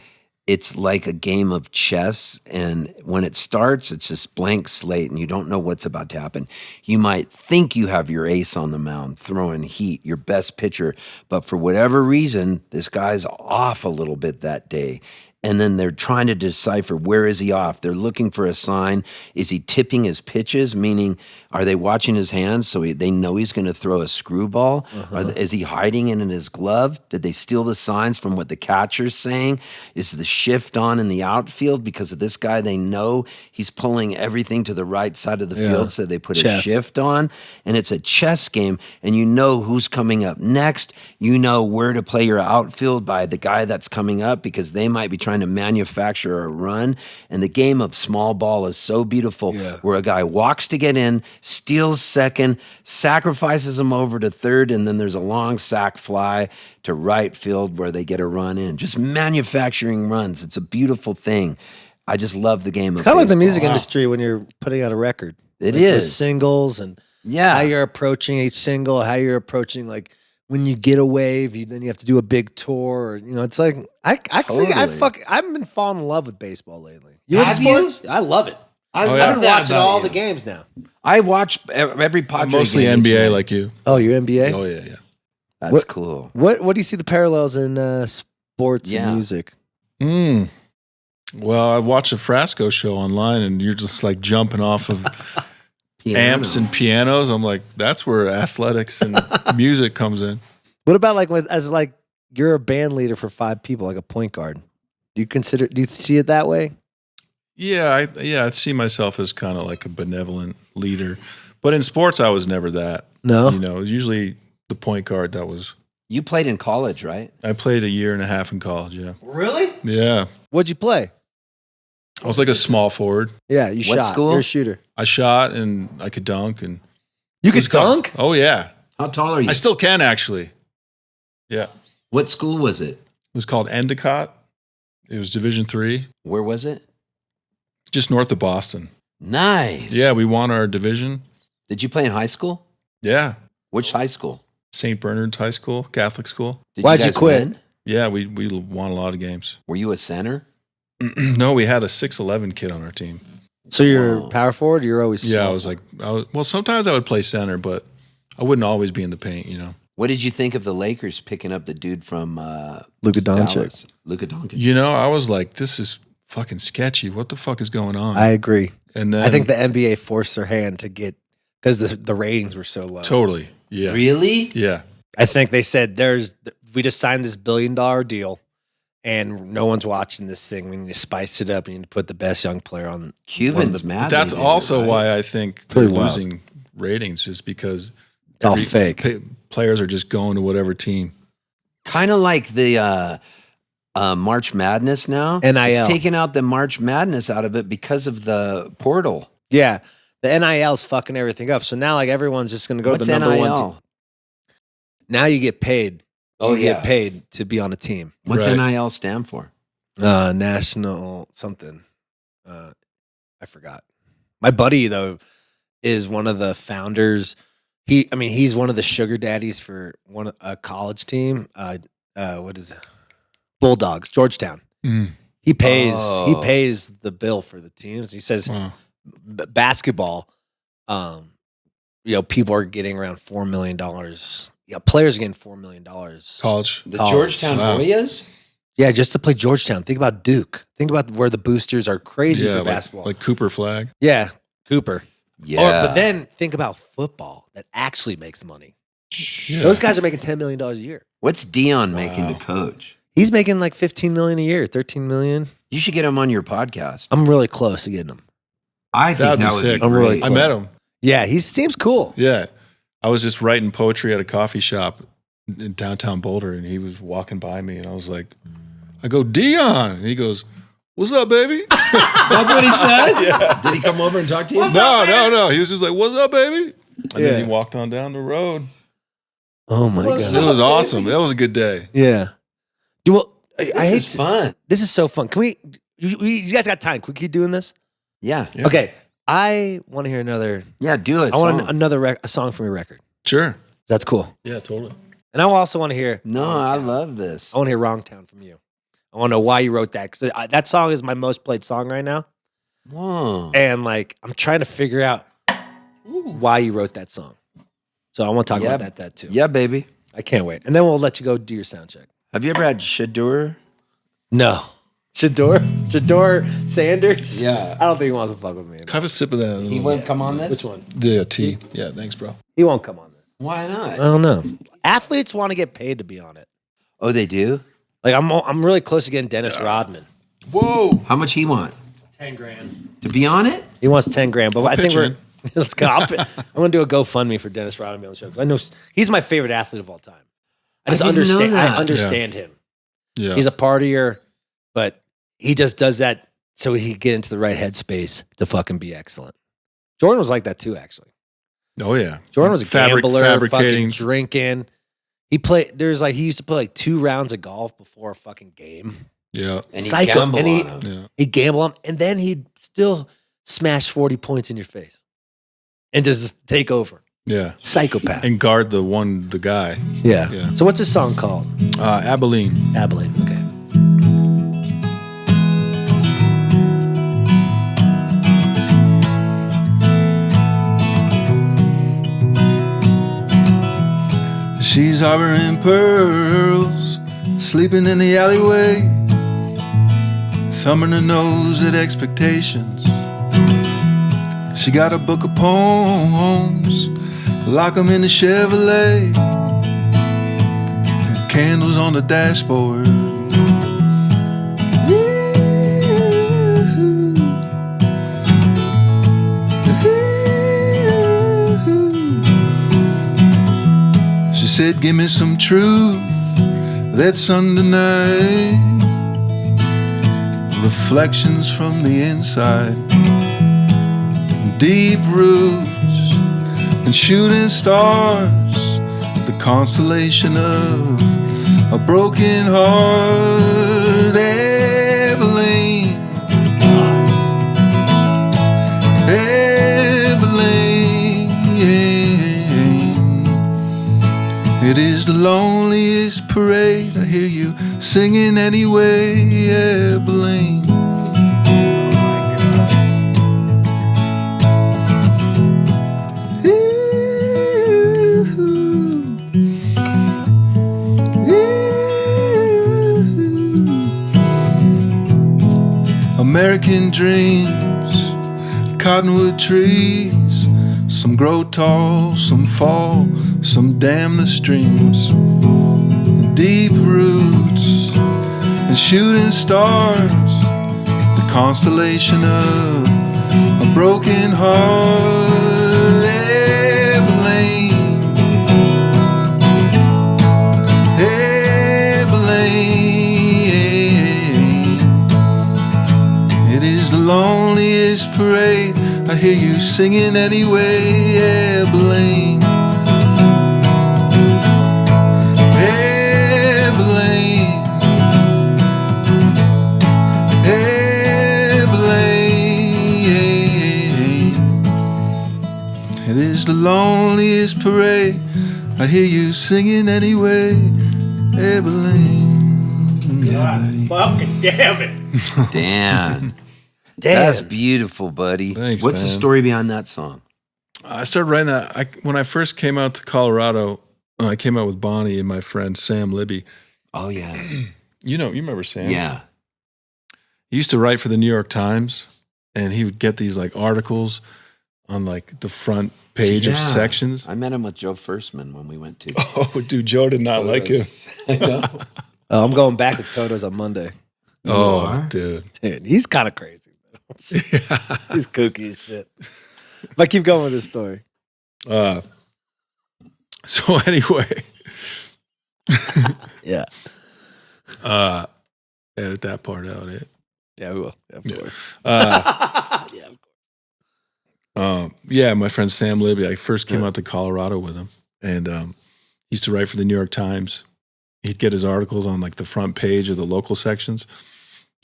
it's like a game of chess, and when it starts, it's this blank slate, and you don't know what's about to happen. You might think you have your ace on the mound, throwing heat, your best pitcher, but for whatever reason, this guy's off a little bit that day. And then they're trying to decipher, where is he off? They're looking for a sign. Is he tipping his pitches? Meaning, are they watching his hands so they know he's going to throw a screwball? Is he hiding it in his glove? Did they steal the signs from what the catcher's saying? Is the shift on in the outfield? Because of this guy, they know he's pulling everything to the right side of the field, so they put a shift on. And it's a chess game, and you know who's coming up next. You know where to play your outfield by the guy that's coming up, because they might be trying to manufacture a run. And the game of small ball is so beautiful, where a guy walks to get in, steals second, sacrifices him over to third, and then there's a long sac fly to right field where they get a run in. Just manufacturing runs. It's a beautiful thing. I just love the game of Kind of like the baseball. music industry when you're putting out a record. It Like with is. singles and how you're approaching each single, how you're approaching like when you get a wave, then you have to do a big tour. Or, it's like I've been falling in love with baseball lately. Have you? I love it. yeah. I've been watching all the games now. I watch every Padre Mostly game each NBA night. like you. Oh, you NBA? Oh, yeah. That's cool. What do you see the parallels in sports and music? Well, I watched a Frasco show online, and you're just like jumping off of amps and pianos. I'm like, that's where athletics and music comes in. What about like you're a band leader for 5 people, like a point guard? Do you see it that way? Yeah, I see myself as kind of like a benevolent leader. But in sports, I was never that. No. It was usually the point guard that was. You played in college, right? I played a year and a half in college, yeah. Really? Yeah. What'd you play? I was like a small forward. Yeah, you What shot. school? You're a shooter. I shot and I could dunk. And You it was could dunk? Oh, yeah. How tall are you? I still can, actually. Yeah. What school was it? It was called Endicott. It was Division III. Where was it? just north of Boston. Nice. Yeah, we won our division. Did you play in high school? Yeah. Which high school? St. Bernard's High School, Catholic school. Why'd you guys quit? win? Yeah, we won a lot of games. Were you a center? No, we had a 6'11" kid on our team. So you're Whoa. power forward? You're always Yeah, small? well, sometimes I would play center, but I wouldn't always be in the paint, you know. What did you think of the Lakers picking up the dude from Luka Doncic. Dallas? Luka Doncic. You know, I was like, this is fucking sketchy. What the fuck is going on? I agree. And then I think the NBA forced their hand to get because the ratings were so low. totally, yeah, Really? yeah. I think they said we just signed this $1 billion deal, and no one's watching this thing. We need to spice it up. We need to put the best young player on. Cubans mad. That's they did, also right? why I think they're Pretty wild. losing ratings, just because It's all fake. Players are just going to whatever team. Kind of like the March Madness now. NIL. It's taking out the March Madness out of it because of the portal. Yeah, the NIL's fucking everything up. So now, like, everyone's just going to go What's to the number NIL? one team. Now you get paid. Oh, You yeah. get paid to be on a team. What's Right. NIL stand for? National something. I forgot. My buddy though is one of the founders. He's one of the sugar daddies for a college team. What is it? Bulldogs, Georgetown. Mm. He pays Oh. the bill for the teams. He says Wow. basketball. People are getting around $4 million. Yeah, players are getting $4 million. College. The College. Georgetown Wow. Hoyas? Yeah, just to play Georgetown. Think about Duke. Think about where the boosters are crazy for basketball. like Cooper Flag. Yeah, Cooper. Yeah. But then think about football that actually makes money. Yeah. Those guys are making $10 million a year. What's Dion making to Wow. coach? He's making like $15 million a year, $13 million. You should get him on your podcast. I'm really close to getting him. I think That'd be that would sick. be I'm really great. I met him. Yeah, he seems cool. Yeah. I was just writing poetry at a coffee shop in downtown Boulder, and he was walking by me, and I go, Dion. And he goes, what's up, baby? That's what he said? Yeah. Did he come over and talk to you? No. He was just like, what's up, baby? And Yeah. then he walked on down the road. Oh my What's god. It was awesome. That was a good day. Yeah. I This hate is fun. This is so fun. Can we? You guys got time? Can we keep doing this? Yeah. Yeah. Okay. I want to hear another. Yeah, do it. I want another a song from your record. Sure. That's cool. Yeah, totally. And I also want to hear. No, I love this. I want to hear Wrong Town from you. I want to know why you wrote that because that song is my most played song right now, Whoa. and like I'm trying to figure out why you wrote that song. So I want to talk Yeah. about that too. Yeah, baby. I can't wait, and then we'll let you go do your sound check. Have you ever had Shadur? No, Shador Sanders. Yeah. I don't think he wants to fuck with me. Have a sip of that. He won't come on this? Which one? The tea. Yeah, thanks, bro. He won't come on this. Why I not? don't know. Athletes want to get paid to be on it. Oh, they do? Like I'm really close to getting Dennis Rodman. Whoa. How much he want? 10 grand. To be on it? He wants 10 grand, but I think pitch we're. in. Let's go. I'm gonna do a GoFundMe for Dennis Rodman on the show 'cause I know he's my favorite athlete of all time. I just didn't know understand. that. I understand him. Yeah. He's a partier, but he just does that so he can get into the right headspace to fucking be excellent. Jordan was like that too, actually. Oh, yeah. Jordan was a gambler, fucking fabricating. drinking. He used to play like 2 rounds of golf before a fucking game. Yeah. And he Psycho. gamble And he- on him. Yeah. He'd gamble on, and then he'd still smash 40 points in your face and just take over. Yeah. Psychopath. And guard the guy. Yeah. Yeah. So what's this song called? Abilene. Abilene. Okay. She's harboring pearls, sleeping in the alleyway, thumbing her nose at expectations. She got a book of poems, lock 'em in the Chevrolet, candles on the dashboard. She said, give me some truth that's undenied, reflections from the inside, deep roots and shooting stars, the constellation of a broken heart. Abilene, loneliest parade. I hear you singing anyway, Abilene. American dreams, cottonwood trees. Some grow tall, some fall, some dam the streams. Deep roots and shooting stars, the constellation of a broken heart. Abilene, Abilene, it is the loneliest parade. I hear you singing anyway, Abilene. Abilene, Abilene, it is the loneliest parade. I hear you singing anyway, Abilene. God fucking damn it. Dan. Damn. That's beautiful, buddy. Thanks, What's the man. story behind that song? I started writing that when I first came out to Colorado. I came out with Bonnie and my friend Sam Libby. Oh, yeah. You remember Sam? Yeah. He used to write for the New York Times, and he would get these like articles on like the front page of Yeah. sections. I met him with Joe Firstman when we went to. Oh, dude, Joe did not like him. I know. I'm going back to Toto's on Monday. Oh, are? dude. Dude, he's kind of crazy. He's kooky as shit. But keep going with this story. So anyway, Yeah. edit that part out. Yeah, we will. Yeah, of course. Uh, Yeah, of course. yeah, my friend Sam Libby. I first came out to Colorado with him, and he used to write for the New York Times. He'd get his articles on like the front page of the local sections,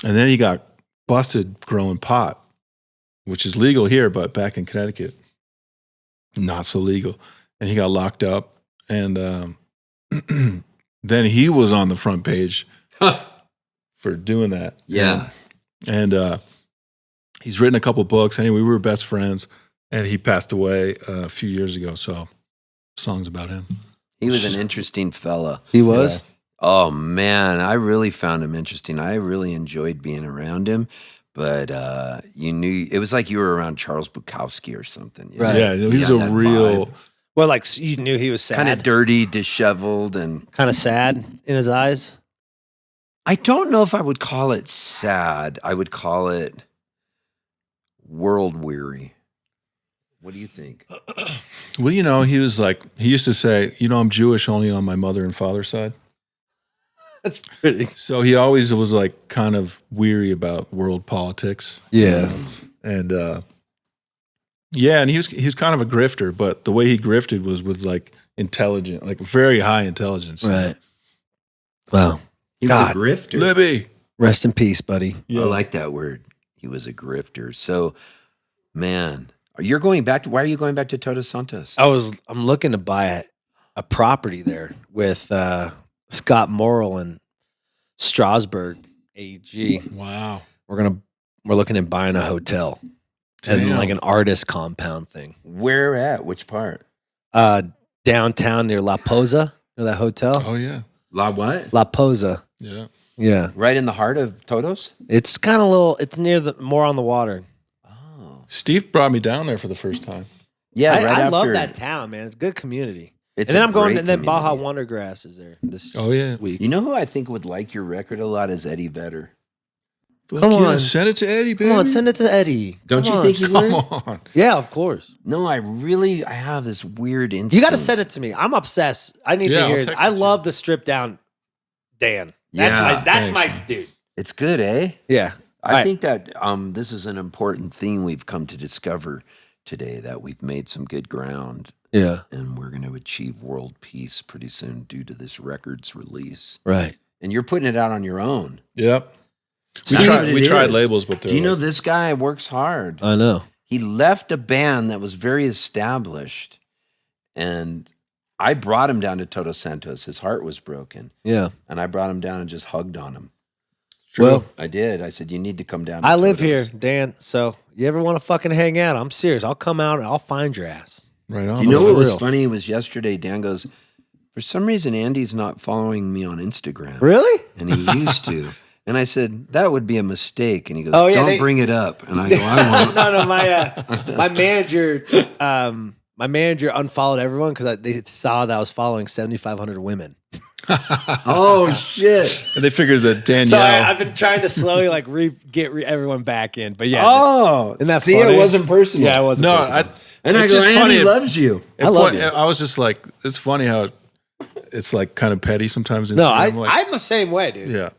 and then he got busted growing pot, which is legal here, but back in Connecticut, not so legal. And he got locked up, and then he was on the front page for doing that. Yeah. And he's written a couple books. Anyway, we were best friends, and he passed away a few years ago. So, songs about him. He was an interesting fella. He was? Oh, man. I really found him interesting. I really enjoyed being around him. But you knew it was like you were around Charles Bukowski or something. Right. Yeah, he was a real. Well, like so you knew he was sad. Kind of dirty, disheveled, and Kind of sad in his eyes. I don't know if I would call it sad. I would call it world weary. What do you think? Well, he was like, he used to say, I'm Jewish only on my mother and father's side. That's pretty. So he always was like kind of weary about world politics. Yeah. And yeah, and he was kind of a grifter, but the way he grifted was with like intelligent, like very high intelligence. Right. Wow. He was God. a grifter. Libby. Rest in peace, buddy. Yeah. I like that word. He was a grifter. So, man, you're going back to, why are you going back to Todos Santos? I'm looking to buy a property there with Scott Morrill and Strasbourg AG. Wow. We're looking at buying a hotel and Damn. like an artist compound thing. Where at? Which part? Downtown near La Posa. You know that hotel? Oh, yeah. La what? La Posa. Yeah. Yeah. Right in the heart of Todos? It's kind of it's near more on the water. Oh. Steve brought me down there for the first time. Yeah, right I after. love that town, man. It's a good community. It's And then a I'm going, great and then Baja community. Wondergrass is there this Oh, yeah. week. You know who I think would like your record a lot is Eddie Vedder. Come on. Send it to Eddie, baby. Come on, send it to Eddie. Don't Come you on. think he Come would? on. Yeah, of course. No, I have this weird instinct. You got to send it to me. I'm obsessed. I need Yeah, to I'll hear it. text I it to you. love the stripped down Dan. That's Yeah, that's thanks, my man. dude. It's good, eh? Yeah. I Right. think that this is an important thing we've come to discover today, that we've made some good ground Yeah. and we're going to achieve world peace pretty soon due to this record's release. Right. And you're putting it out on your own. Yep. See We what it tried is. labels, but Do you know this guy works hard? I know. He left a band that was very established, and I brought him down to Todos Santos. His heart was broken. Yeah. And I brought him down and just hugged on him. True. Well, I did. I said, you need to come down to I live Todos. here, Dan. So you ever want to fucking hang out? I'm serious. I'll come out and I'll find your ass. Right on. You know for what was real. funny was yesterday, Dan goes, for some reason, Andy's not following me on Instagram. Really? And he used to. And I said, that would be a mistake. And he goes, Oh, yeah, don't bring it up. And I go, I won't. No, my manager unfollowed everyone because they saw that I was following 7,500 women. Oh, shit. And they figured that Danielle. So I've been trying to slowly like get everyone back in, but yeah. Oh. Isn't that see, funny? it wasn't personal. Yeah, it wasn't. no, personal. And I it's go, just Andy funny. loves you. At I love point- you. I was just like, it's funny how it's like kind of petty sometimes. No, Instagram, like, I'm the same way, dude. yeah.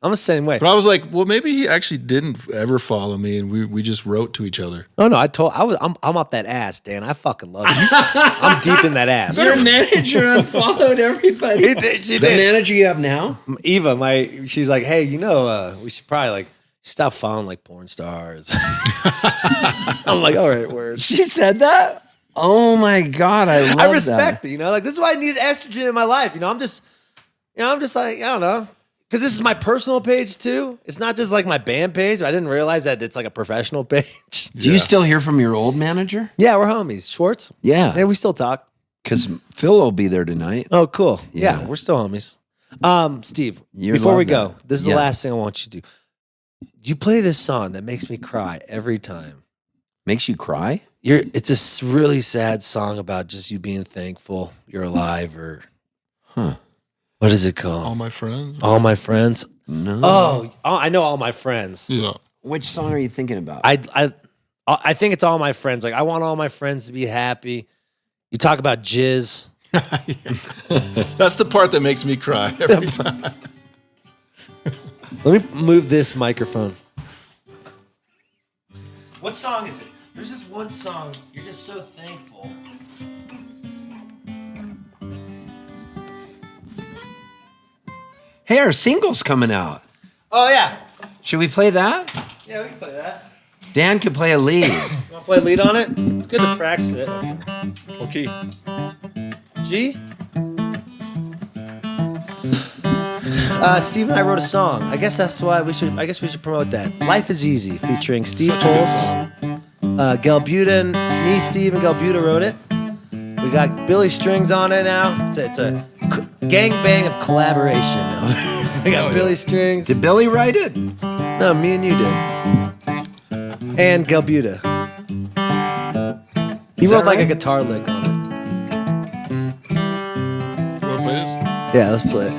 I'm the same way. But I was like, well, maybe he actually didn't ever follow me, and we just wrote to each other. No, I'm up that ass, Dan. I fucking love you. I'm deep in that ass. Your manager unfollowed everybody. She The did. manager you have now? Eva, she's like, hey, we should probably like stop following like porn stars. I'm like, all right, word. She said that? Oh my God, I love I respect that. it, like this is why I needed estrogen in my life. I'm just like, I don't know. Because this is my personal page too. It's not just like my band page. I didn't realize that it's like a professional page. Do you still hear from your old manager? Yeah, we're homies. Schwartz? Yeah. Yeah, we still talk. Because Phil will be there tonight. Oh, cool. Yeah, Yeah. we're still homies. Steve, You before love we go, that. this is the Yeah. last thing I want you to do. You play this song that makes me cry every time. Makes you cry? It's a really sad song about just you being thankful you're alive, or Huh. what is it called? All my friends. All My Friends. No. Oh, I know All My Friends. Yeah. Which song are you thinking about? I think it's All My Friends. Like, I want all my friends to be happy. You talk about jizz. That's the part that makes me cry every time. Let me move this microphone. What song is it? There's this one song. You're just so thankful. Hey, our single's coming out. Oh, yeah. Should we play that? Yeah, we can play that. Dan could play a lead. You want to play lead on it? It's good to practice it. Okay. G? Steve and I wrote a song. I guess that's why we should promote that. Life is Easy, featuring Steve Poltz, Galbuta, and me, Steve, and Galbuta wrote it. We got Billy Strings on it now. It's a gangbang of collaboration now. We got Billy Strings. Did Billy write it? No, me and you did. And Galbuta. He Is that wrote like a right? guitar lick on it. You want to play this? Yeah, let's play it.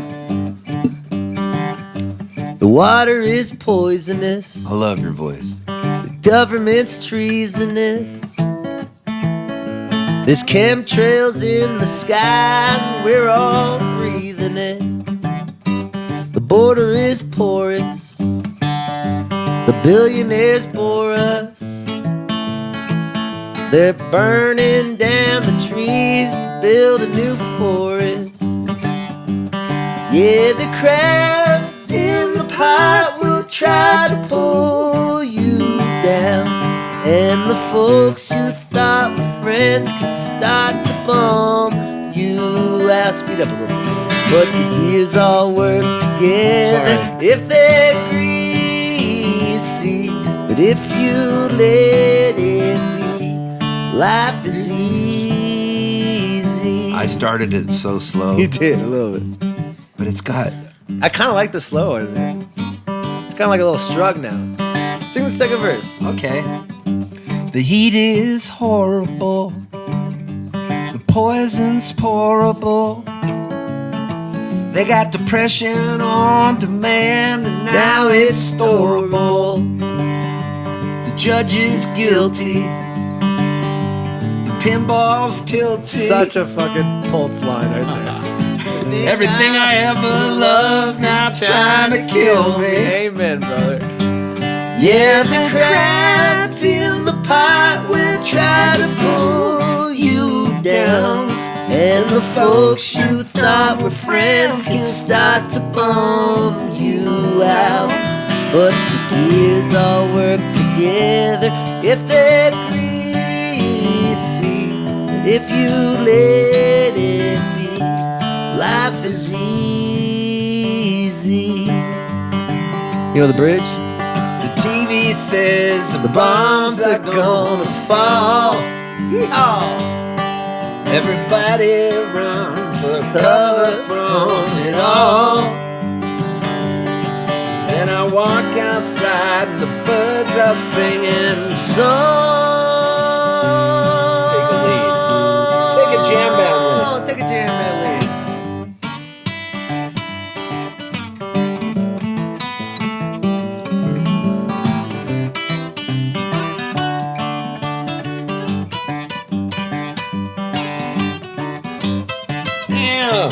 The water is poisonous. I love your voice. The government's treasonous. There's chemtrails in the sky, and we're all breathing it. The border is porous. The billionaires bore us. They're burning down the trees to build a new forest. Yeah, the crabs in the pot will try to pull you down, and the folks you thought were friends could start to bum you out. Speed up a little bit. But the gears all work together if they're greasy. But if you let it be, life is easy. I started it so slow, You did a little bit. but it's got. I kind of like the slow one there. It's kind of like a little strug now. Sing the second verse. Okay. The heat is horrible. The poison's pourable. They got depression on demand, and now it's storable. The judge is guilty. The pinball's tilted. Such a fucking Poltz line right there. Everything I ever love's now trying to kill me. Amen, brother. Yeah, the crabs in the pot will try to pull you down, and the folks you thought were friends can start to bum you out. But the gears all work together if they're greasy. But if you let it is easy. You know the bridge? The TV says The bombs are gonna fall. Yeehaw! everybody run for cover from it all. Then I walk outside and the birds are singing Song. Take a lead. Take a jam band lead. Take a jam band lead. Damn.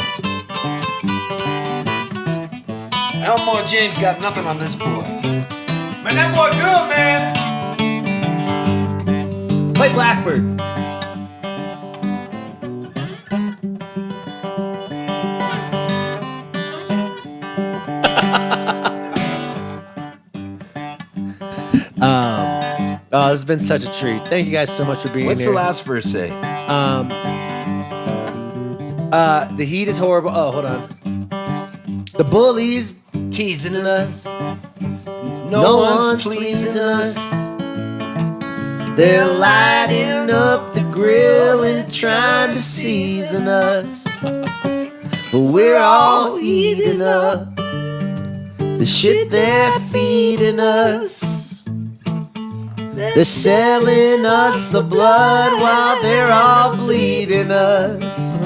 Elmore James got nothing on this boy. Man, that boy good, man. Play Blackbird. Oh, this has been such a treat. Thank you guys so much for being What's here. the last verse say? The heat is horrible. Oh, hold on. The bullies Teasing us. us. No one's pleasing us. They're lighting up the grill and trying to season us. But we're all eating up the shit they're feeding us. They're selling us the blood while they're all bleeding us.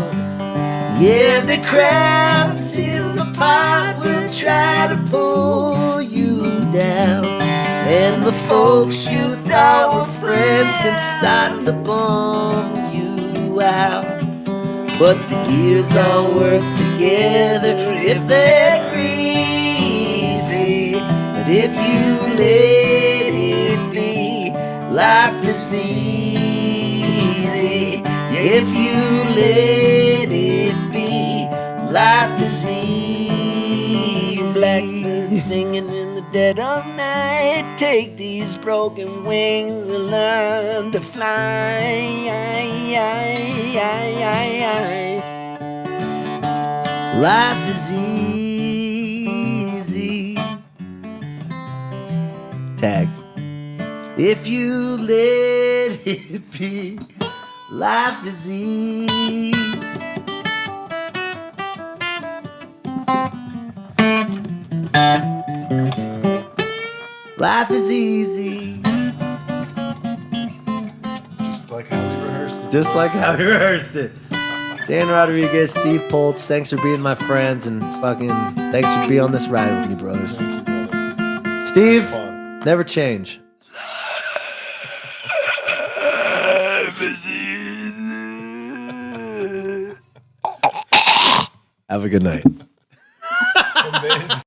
Yeah, the crabs in the pot will try to pull you down. And the folks you thought were friends can start to bum you out. But the gears all work together if they're greasy. But if you let it be, life is easy. If you let it be, life is easy. Blackbird singing in the dead of night. Take these broken wings and learn to fly. Life is easy. Tag. If you let it be, life is easy. Life is easy. Just like how we rehearsed it. Just like how we rehearsed it. Dan Rodriguez, Steve Poltz, thanks for being my friends and fucking thanks for being on this ride with me, brothers. Steve, Fun. never change. Have a good night. Amazing.